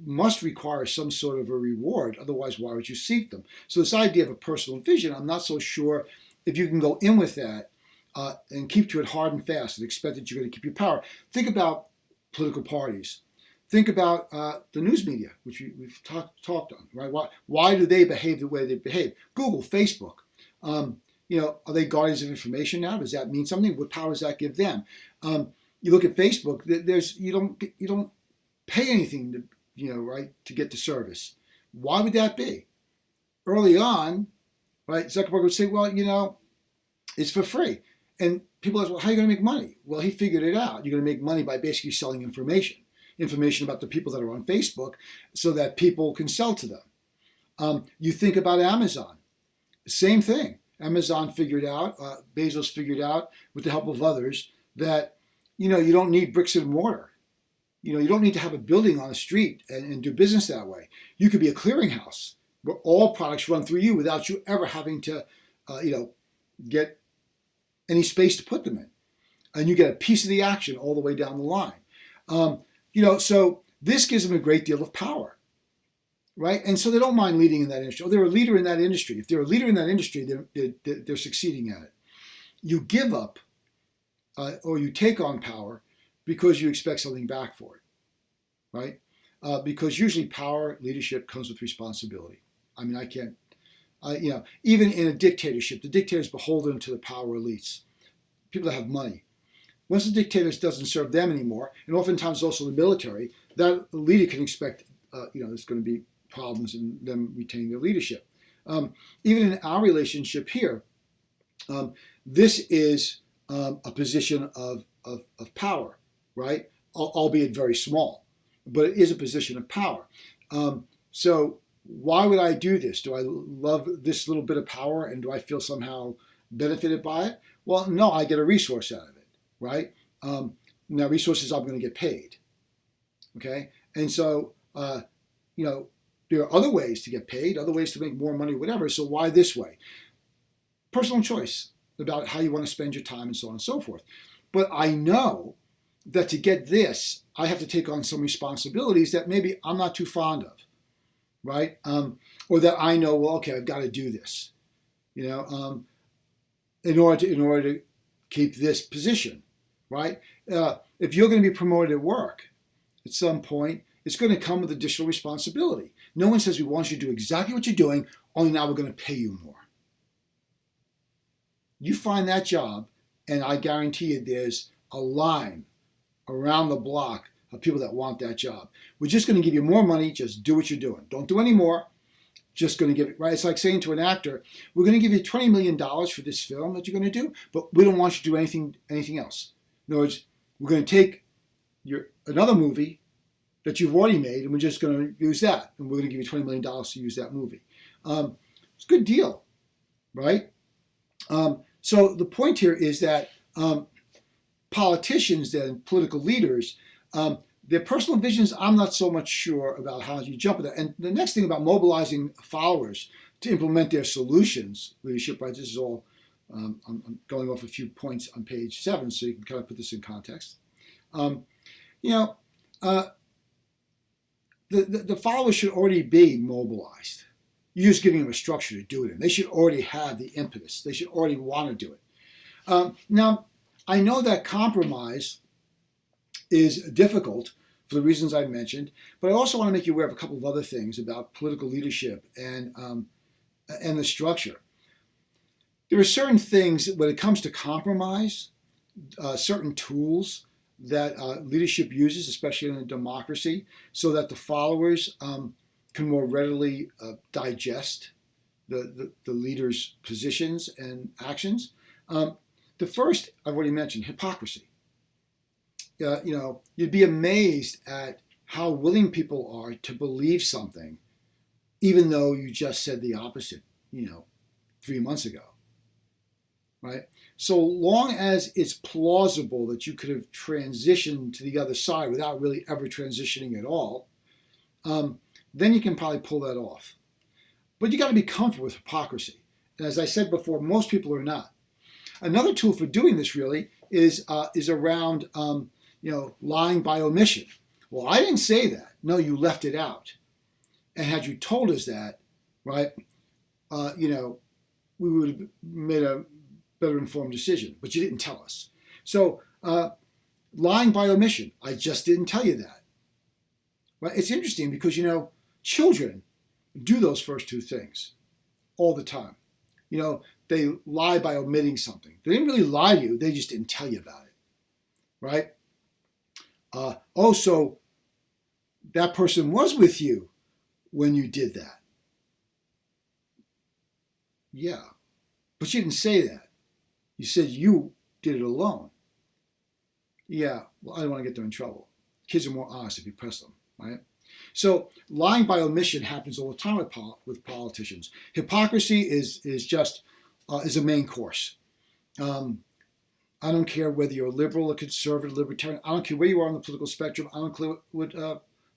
must require some sort of a reward. Otherwise, why would you seek them? So this idea of a personal vision, I'm not so sure if you can go in with that and keep to it hard and fast and expect that you're going to keep your power. Think about political parties. Think about the news media, which we've talked on, right? Why do they behave the way they behave? Google, Facebook. Are they guardians of information now? Does that mean something? What power does that give them? You look at Facebook. You don't pay anything to get the service. Why would that be? Early on, right? Zuckerberg would say, well, it's for free, and people ask, well, how are you going to make money? Well, he figured it out. You're going to make money by basically selling information about the people that are on Facebook so that people can sell to them. You think about Amazon, same thing. Amazon figured out, Bezos figured out with the help of others that, you don't need bricks and mortar. You don't need to have a building on a street and do business that way. You could be a clearinghouse where all products run through you without you ever having to, get any space to put them in. And you get a piece of the action all the way down the line. So this gives them a great deal of power, right? And so they don't mind leading in that industry. They're a leader in that industry. If they're a leader in that industry, they're succeeding at it. You give up or you take on power because you expect something back for it, right? Because usually power, leadership comes with responsibility. I mean, even in a dictatorship, the dictator is beholden to the power elites, people that have money. Once the dictator doesn't serve them anymore, and oftentimes also the military, that leader can expect, there's going to be problems in them retaining their leadership. Even in our relationship here, this is a position of power, right? Albeit very small, but it is a position of power. So why would I do this? Do I love this little bit of power and do I feel somehow benefited by it? Well, no, I get a resource out of it, right? Now, resources I'm going to get paid, okay? And so, there are other ways to get paid, other ways to make more money, whatever. So why this way? Personal choice about how you want to spend your time and so on and so forth. But I know that to get this, I have to take on some responsibilities that maybe I'm not too fond of, right? Or that I know, well, okay, I've got to do this, in order to keep this position, right? If you're going to be promoted at work at some point, it's going to come with additional responsibility. No one says we want you to do exactly what you're doing, only now we're going to pay you more. You find that job, and I guarantee you there's a line around the block of people that want that job. We're just going to give you more money, just do what you're doing. Don't do any more. Just going to give it, right? It's like saying to an actor, we're going to give you $20 million for this film that you're going to do, but we don't want you to do anything else. In other words, we're going to take another movie that you've already made, and we're just going to use that, and we're going to give you $20 million to use that movie. It's a good deal, right? So the point here is that politicians, then political leaders, their personal visions, I'm not so much sure about how you jump at that. And the next thing about mobilizing followers to implement their solutions, leadership, right? This is all, I'm going off a few points on page 7, so you can kind of put this in context. The followers should already be mobilized. You're just giving them a structure to do it in. They should already have the impetus. They should already want to do it. Now, I know that compromise is difficult for the reasons I mentioned, but I also want to make you aware of a couple of other things about political leadership and the structure. There are certain things when it comes to compromise, certain tools that leadership uses, especially in a democracy, so that the followers can more readily digest the leader's positions and actions. The first, I've already mentioned, hypocrisy. You'd be amazed at how willing people are to believe something, even though you just said the opposite, 3 months ago, right? So long as it's plausible that you could have transitioned to the other side without really ever transitioning at all, then you can probably pull that off. But you got to be comfortable with hypocrisy. And as I said before, most people are not. Another tool for doing this really is around lying by omission. Well, I didn't say that. No, you left it out. And had you told us that, right, we would have made a better informed decision. But you didn't tell us. So lying by omission. I just didn't tell you that. Right? It's interesting because, children do those first two things all the time. They lie by omitting something. They didn't really lie to you. They just didn't tell you about it. Right? So that person was with you when you did that. Yeah. But you didn't say that. You said you did it alone. Yeah. Well, I don't want to get them in trouble. Kids are more honest if you press them, right? So lying by omission happens all the time with politicians. Hypocrisy is just a main course. I don't care whether you're a liberal, a conservative, libertarian. I don't care where you are on the political spectrum. I don't care what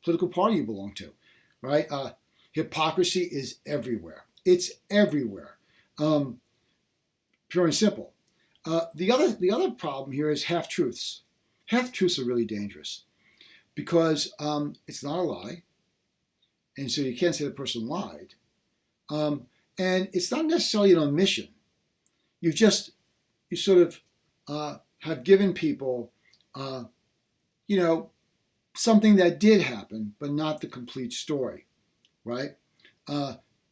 political party you belong to, right? Hypocrisy is everywhere. It's everywhere, pure and simple. The other problem here is half-truths. Half-truths are really dangerous because it's not a lie, and so you can't say the person lied. And it's not necessarily an omission. You sort of have given people, something that did happen, but not the complete story, right?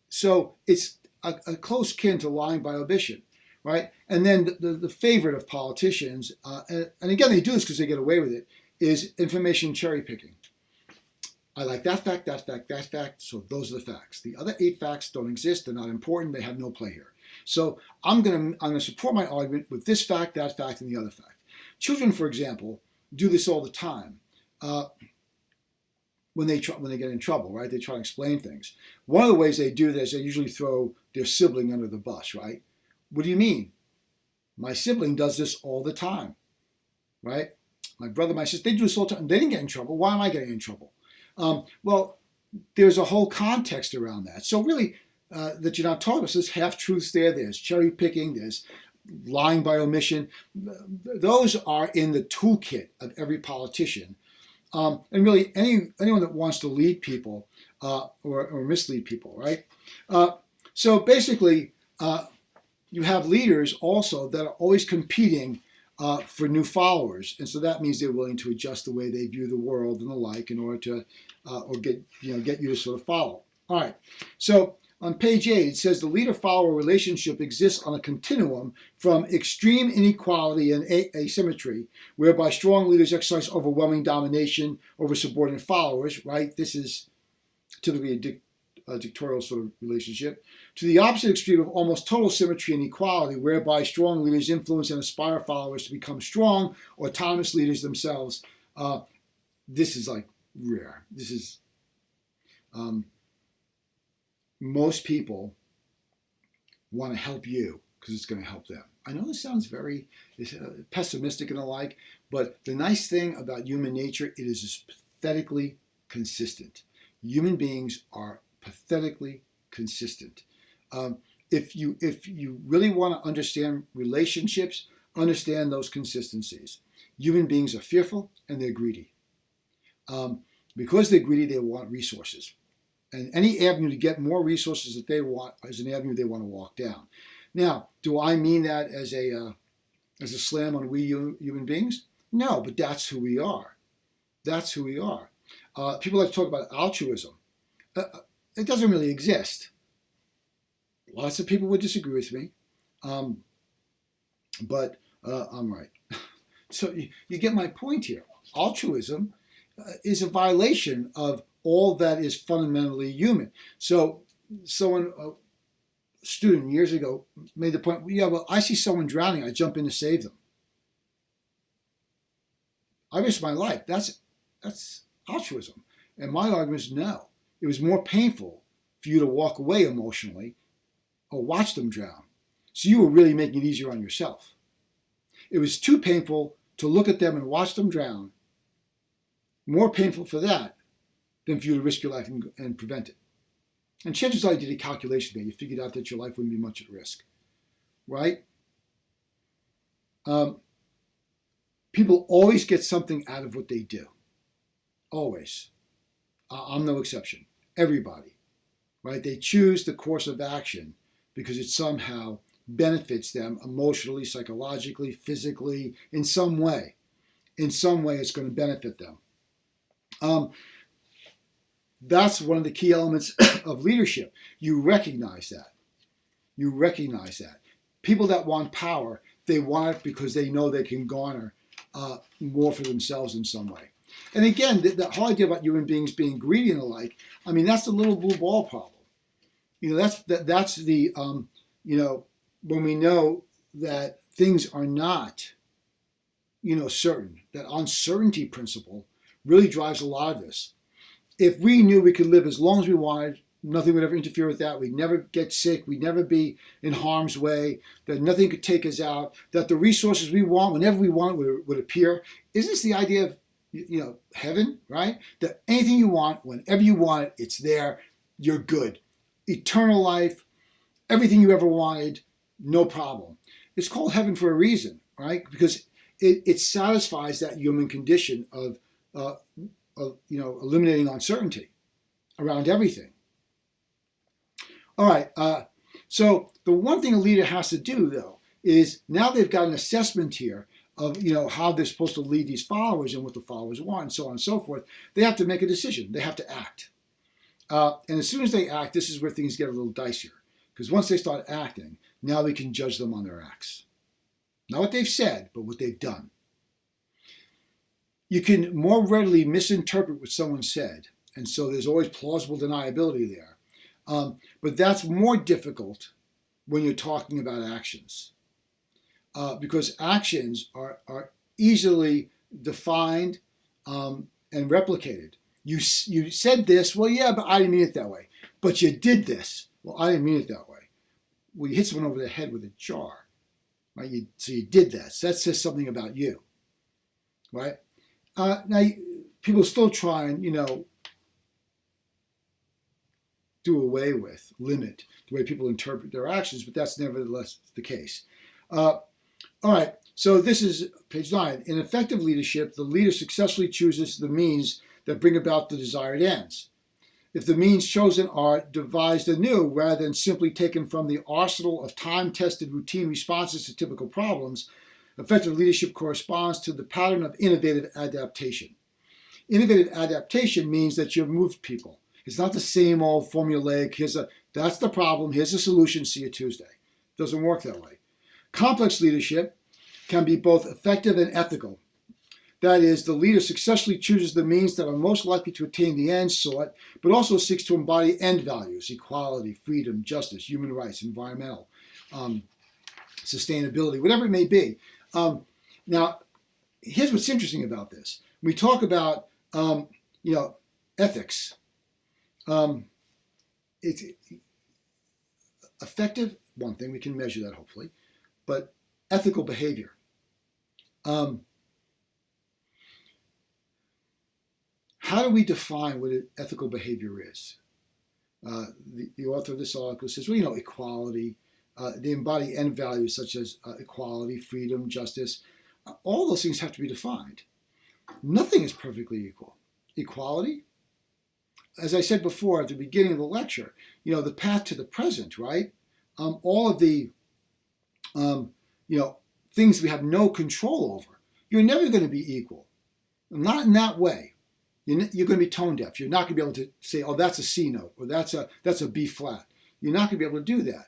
So it's a close kin to lying by omission, right? And then the favorite of politicians, and again, they do this because they get away with it, is information cherry picking. I like that fact, that fact, that fact, so those are the facts. The other 8 facts don't exist, they're not important, they have no play here. So I'm going to support my argument with this fact, that fact, and the other fact. Children, for example, do this all the time. When they get in trouble, right? They try to explain things. One of the ways they do this, they usually throw their sibling under the bus, right? What do you mean? My sibling does this all the time, right? My brother, my sister, they do this all the time. They didn't get in trouble. Why am I getting in trouble? Well, there's a whole context around that. So really, that you're not talking about. So there's half-truths there. There's cherry picking. There's lying by omission. Those are in the toolkit of every politician. And really, anyone that wants to lead people or mislead people, right? So basically, you have leaders also that are always competing for new followers, and so that means they're willing to adjust the way they view the world and the like in order to get you to sort of follow. All right. So on page 8, it says the leader-follower relationship exists on a continuum from extreme inequality and asymmetry, whereby strong leaders exercise overwhelming domination over subordinate followers, right? This is typically a dictatorial sort of relationship, to the opposite extreme of almost total symmetry and equality, whereby strong leaders influence and inspire followers to become strong, autonomous leaders themselves. This is like rare. This is... most people want to help you because it's going to help them. I know this sounds very pessimistic and the like, but the nice thing about human nature, it is pathetically consistent. Human beings are pathetically consistent. If you really want to understand relationships, understand those consistencies. Human beings are fearful and they're greedy. Because they're greedy, they want resources. And any avenue to get more resources that they want is an avenue they want to walk down. Now, do I mean that as a slam on we human beings? No, but that's who we are. That's who we are. People like to talk about altruism. It doesn't really exist. Lots of people would disagree with me, but I'm right. So you get my point here. Altruism is a violation of all that is fundamentally human. So someone, a student years ago, made the point, yeah, well, I see someone drowning, I jump in to save them. I risk my life. That's altruism. And my argument is no. It was more painful for you to walk away emotionally or watch them drown. So you were really making it easier on yourself. It was too painful to look at them and watch them drown. More painful for that than for you to risk your life and prevent it. And chances are you did a calculation there. You figured out that your life wouldn't be much at risk. Right? People always get something out of what they do. Always. I'm no exception. Everybody. Right? They choose the course of action because it somehow benefits them emotionally, psychologically, physically, in some way. In some way, it's going to benefit them. That's one of the key elements of leadership. You recognize that. You recognize that. People that want power, they want it because they know they can garner more for themselves in some way. And again, the whole idea about human beings being greedy and the like, I mean, that's the little blue ball problem. That's the, when we know that things are not, certain, that uncertainty principle really drives a lot of this. If we knew we could live as long as we wanted, nothing would ever interfere with that, we'd never get sick, we'd never be in harm's way, that nothing could take us out, that the resources we want, whenever we want, would appear. Isn't this the idea of, heaven, right? That anything you want, whenever you want it, it's there, you're good. Eternal life, everything you ever wanted, no problem. It's called heaven for a reason, right? Because it satisfies that human condition of eliminating uncertainty around everything. All right. So the one thing a leader has to do, though, is now they've got an assessment here of how they're supposed to lead these followers and what the followers want, and so on and so forth. They have to make a decision. They have to act. And as soon as they act, this is where things get a little dicier. Because once they start acting, now we can judge them on their acts. Not what they've said, but what they've done. You can more readily misinterpret what someone said, and so there's always plausible deniability there. But that's more difficult when you're talking about actions. Because actions are easily defined and replicated. You said this, well, yeah, but I didn't mean it that way. But you did this. Well, I didn't mean it that way. Well, you hit someone over the head with a jar, right? So you did that. So that says something about you, right? Now, people still try and, do away with, limit the way people interpret their actions, but that's nevertheless the case. All right, so this is page 9. In effective leadership, the leader successfully chooses the means that bring about the desired ends. If the means chosen are devised anew rather than simply taken from the arsenal of time-tested routine responses to typical problems, effective leadership corresponds to the pattern of innovative adaptation. Innovative adaptation means that you've moved people. It's not the same old formulaic, that's the problem, here's the solution, see you Tuesday. It doesn't work that way. Complex leadership can be both effective and ethical. That is, the leader successfully chooses the means that are most likely to attain the end sought, but also seeks to embody end values, equality, freedom, justice, human rights, environmental, sustainability, whatever it may be. Now, here's what's interesting about this. We talk about, ethics. It's effective, one thing, we can measure that hopefully, but ethical behavior. How do we define what ethical behavior is? The author of this article says, well, equality, they embody end values such as equality, freedom, justice. All those things have to be defined. Nothing is perfectly equal. Equality, as I said before at the beginning of the lecture, the path to the present, right? All of the, things we have no control over. You're never going to be equal. Not in that way. You're going to be tone deaf. You're not going to be able to say, oh, that's a C note, or that's a B flat. You're not going to be able to do that.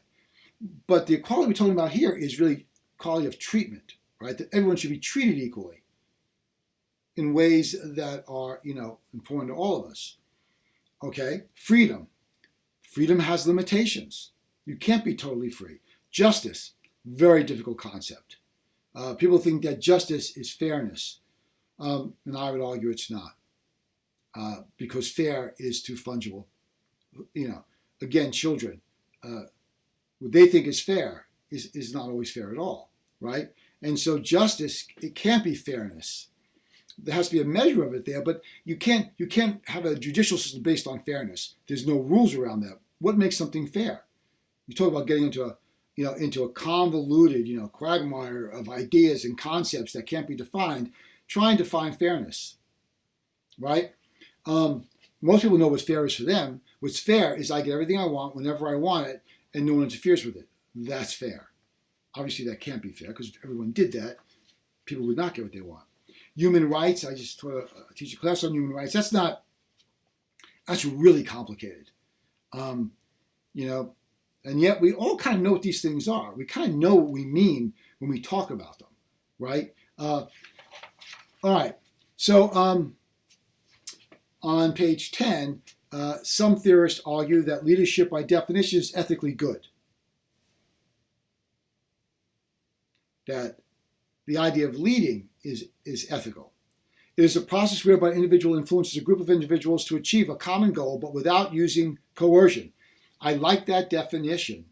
But the equality we're talking about here is really equality of treatment, right? That everyone should be treated equally in ways that are, important to all of us. Okay? Freedom. Freedom has limitations. You can't be totally free. Justice, very difficult concept. People think that justice is fairness, and I would argue it's not, because fair is too fungible. Again, children, what they think is fair is not always fair at all, right? And so justice, it can't be fairness. There has to be a measure of it there, but you can't have a judicial system based on fairness. There's no rules around that. What makes something fair? You talk about getting into a convoluted, quagmire of ideas and concepts that can't be defined, trying to find fairness, right? Most people know what's fair is for them. What's fair is I get everything I want whenever I want it, and no one interferes with it. That's fair. Obviously, that can't be fair, because if everyone did that, people would not get what they want. Human rights, I just teach a class on human rights. That's really complicated. And yet we all kind of know what these things are. We kind of know what we mean when we talk about them, right? All right. So on page 10, some theorists argue that leadership by definition is ethically good. That the idea of leading is ethical. It is a process whereby an individual influences a group of individuals to achieve a common goal, but without using coercion. I like that definition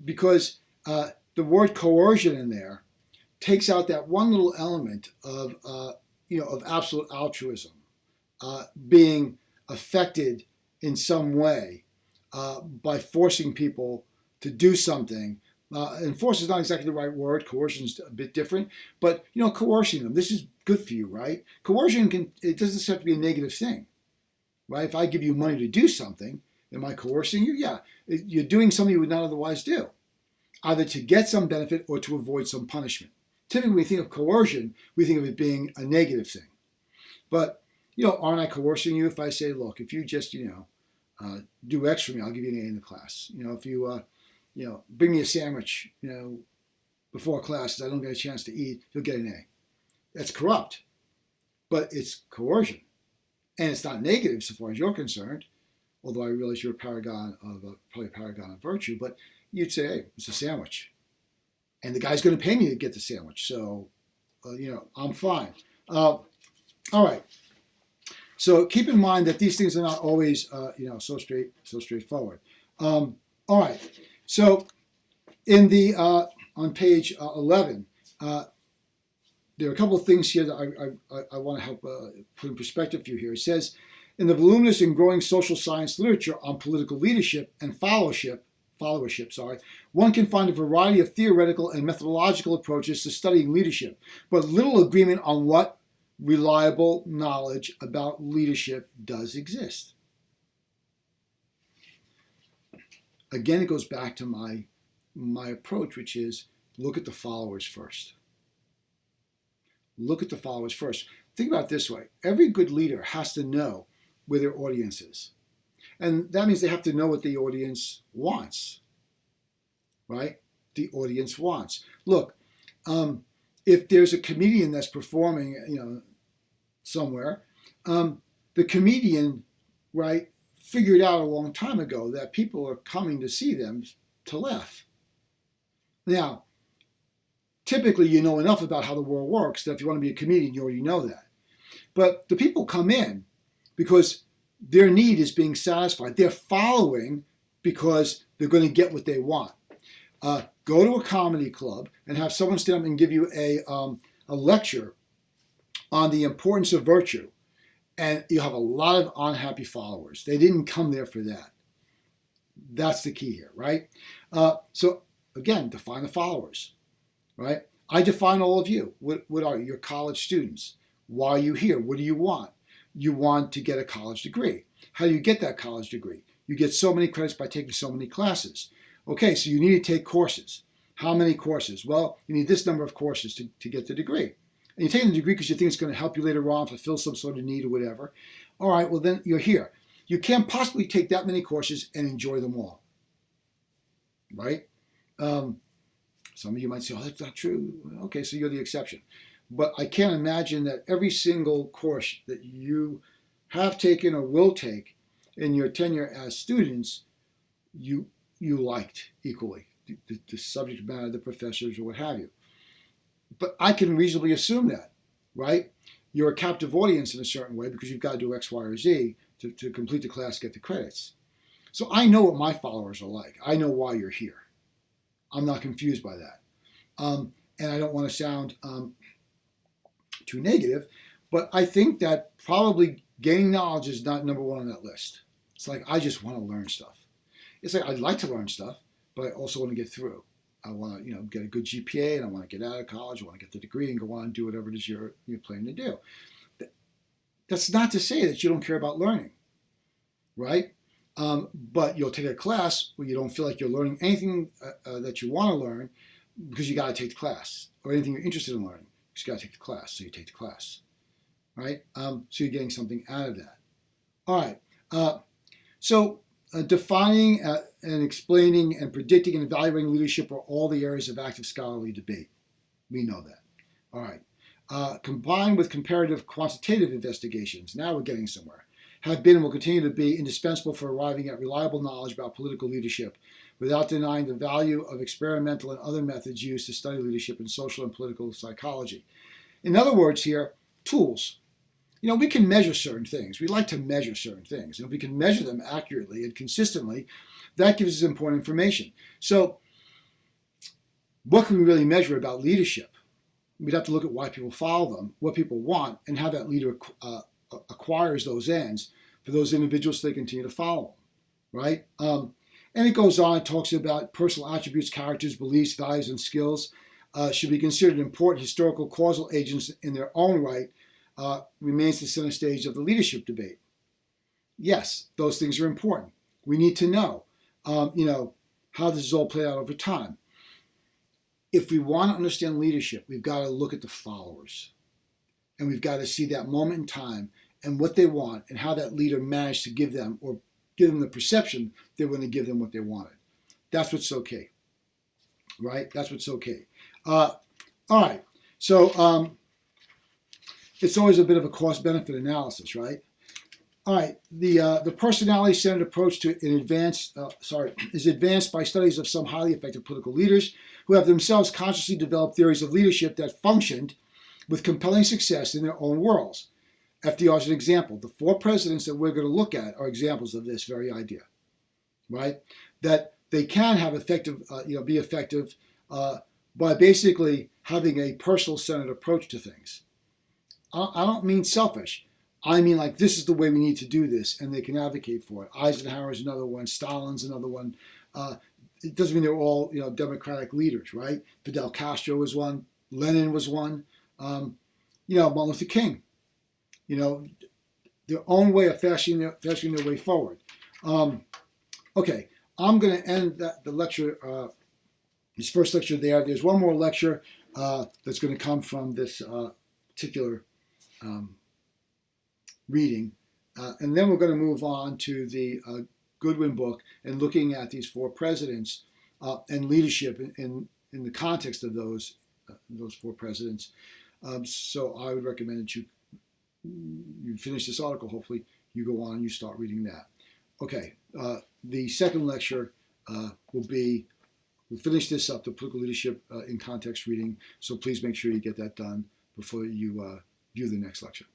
because the word coercion in there takes out that one little element of absolute altruism, being affected in some way by forcing people to do something. And force is not exactly the right word. Coercion is a bit different. But, coercing them, this is good for you, right? Coercion it doesn't have to be a negative thing, right? If I give you money to do something, am I coercing you? Yeah. You're doing something you would not otherwise do, either to get some benefit or to avoid some punishment. Typically, when we think of coercion, we think of it being a negative thing. But, aren't I coercing you if I say, look, if you just, do X for me, I'll give you an A in the class. If you... bring me a sandwich, before class, I don't get a chance to eat, you'll get an A. That's corrupt, but it's coercion. And it's not negative so far as you're concerned, although I realize you're probably a paragon of virtue, but you'd say, hey, it's a sandwich. And the guy's going to pay me to get the sandwich, so, I'm fine. All right. So keep in mind that these things are not always, so straightforward. All right. So, on page 11, there are a couple of things here that I want to help put in perspective for you here. It says, in the voluminous and growing social science literature on political leadership and followership, one can find a variety of theoretical and methodological approaches to studying leadership, but little agreement on what reliable knowledge about leadership does exist. Again, it goes back to my approach, which is look at the followers first. Look at the followers first. Think about it this way. Every good leader has to know where their audience is. And that means they have to know what the audience wants, right? The audience wants. Look, if there's a comedian that's performing, somewhere, the comedian, right, figured out a long time ago that people are coming to see them to laugh. Now, typically you know enough about how the world works that if you want to be a comedian, you already know that. But the people come in because their need is being satisfied. They're following because they're going to get what they want. Go to a comedy club and have someone stand up and give you a lecture on the importance of virtue, and you'll have a lot of unhappy followers. They didn't come there for that. That's the key here, right? So again, define the followers, right? I define all of you. What are you? You're college students. Why are you here? What do you want? You want to get a college degree. How do you get that college degree? You get so many credits by taking so many classes. Okay, so you need to take courses. How many courses? Well, you need this number of courses to get the degree. And you're taking the degree because you think it's going to help you later on, fulfill some sort of need or whatever. All right, well then you're here. You can't possibly take that many courses and enjoy them all, right? Some of you might say, oh, that's not true. Okay, so you're the exception. But I can't imagine that every single course that you have taken or will take in your tenure as students, you liked equally, the subject matter, the professors, or what have you. But I can reasonably assume that, right? You're a captive audience in a certain way because you've got to do X, Y, or Z to complete the class, get the credits. So I know what my followers are like. I know why you're here. I'm not confused by that. And I don't want to sound too negative, but I think that probably gaining knowledge is not number one on that list. It's like, I just want to learn stuff. It's like, I'd like to learn stuff, but I also want to get through. I want to, get a good GPA, and I want to get out of college. I want to get the degree and go on and do whatever it is you're planning to do. That's not to say that you don't care about learning, right? But you'll take a class where you don't feel like you're learning anything that you want to learn because you got to take the class, or anything you're interested in learning because you got to take the class. So you take the class, right? So you're getting something out of that. All right. So defining and explaining and predicting and evaluating leadership are all the areas of active scholarly debate. We know that. All right. Combined with comparative quantitative investigations, now we're getting somewhere, have been and will continue to be indispensable for arriving at reliable knowledge about political leadership without denying the value of experimental and other methods used to study leadership in social and political psychology. In other words here, tools. We can measure certain things. We like to measure certain things. And if we can measure them accurately and consistently, that gives us important information. So what can we really measure about leadership? We'd have to look at why people follow them, what people want, and how that leader acquires those ends for those individuals so they continue to follow them, right? And it goes on, it talks about personal attributes, characters, beliefs, values, and skills should be considered important historical causal agents in their own right, remains the center stage of the leadership debate. Yes, those things are important. We need to know, how this is all played out over time. If we want to understand leadership, we've got to look at the followers. And we've got to see that moment in time and what they want and how that leader managed to give them the perception they were going to give them what they wanted. That's what's okay, right? That's what's okay. All right. So it's always a bit of a cost-benefit analysis, right? All right. The personality-centered approach to is advanced by studies of some highly effective political leaders who have themselves consciously developed theories of leadership that functioned with compelling success in their own worlds. FDR is an example. The 4 presidents that we're going to look at are examples of this very idea, right? That they can have be effective by basically having a personal-centered approach to things. I don't mean selfish. I mean like this is the way we need to do this, and they can advocate for it. Eisenhower is another one. Stalin's another one. It doesn't mean they're all democratic leaders, right? Fidel Castro was one. Lenin was one. Martin Luther King. Their own way of fashioning their way forward. Okay, I'm going to end the lecture, this first lecture there. There's one more lecture that's going to come from this particular reading. And then we're going to move on to the Goodwin book and looking at these 4 presidents and leadership in the context of those 4 presidents. So I would recommend that you finish this article. Hopefully you go on and you start reading that. Okay, the second lecture we'll finish this up, the political leadership in context reading. So please make sure you get that done before you view the next lecture.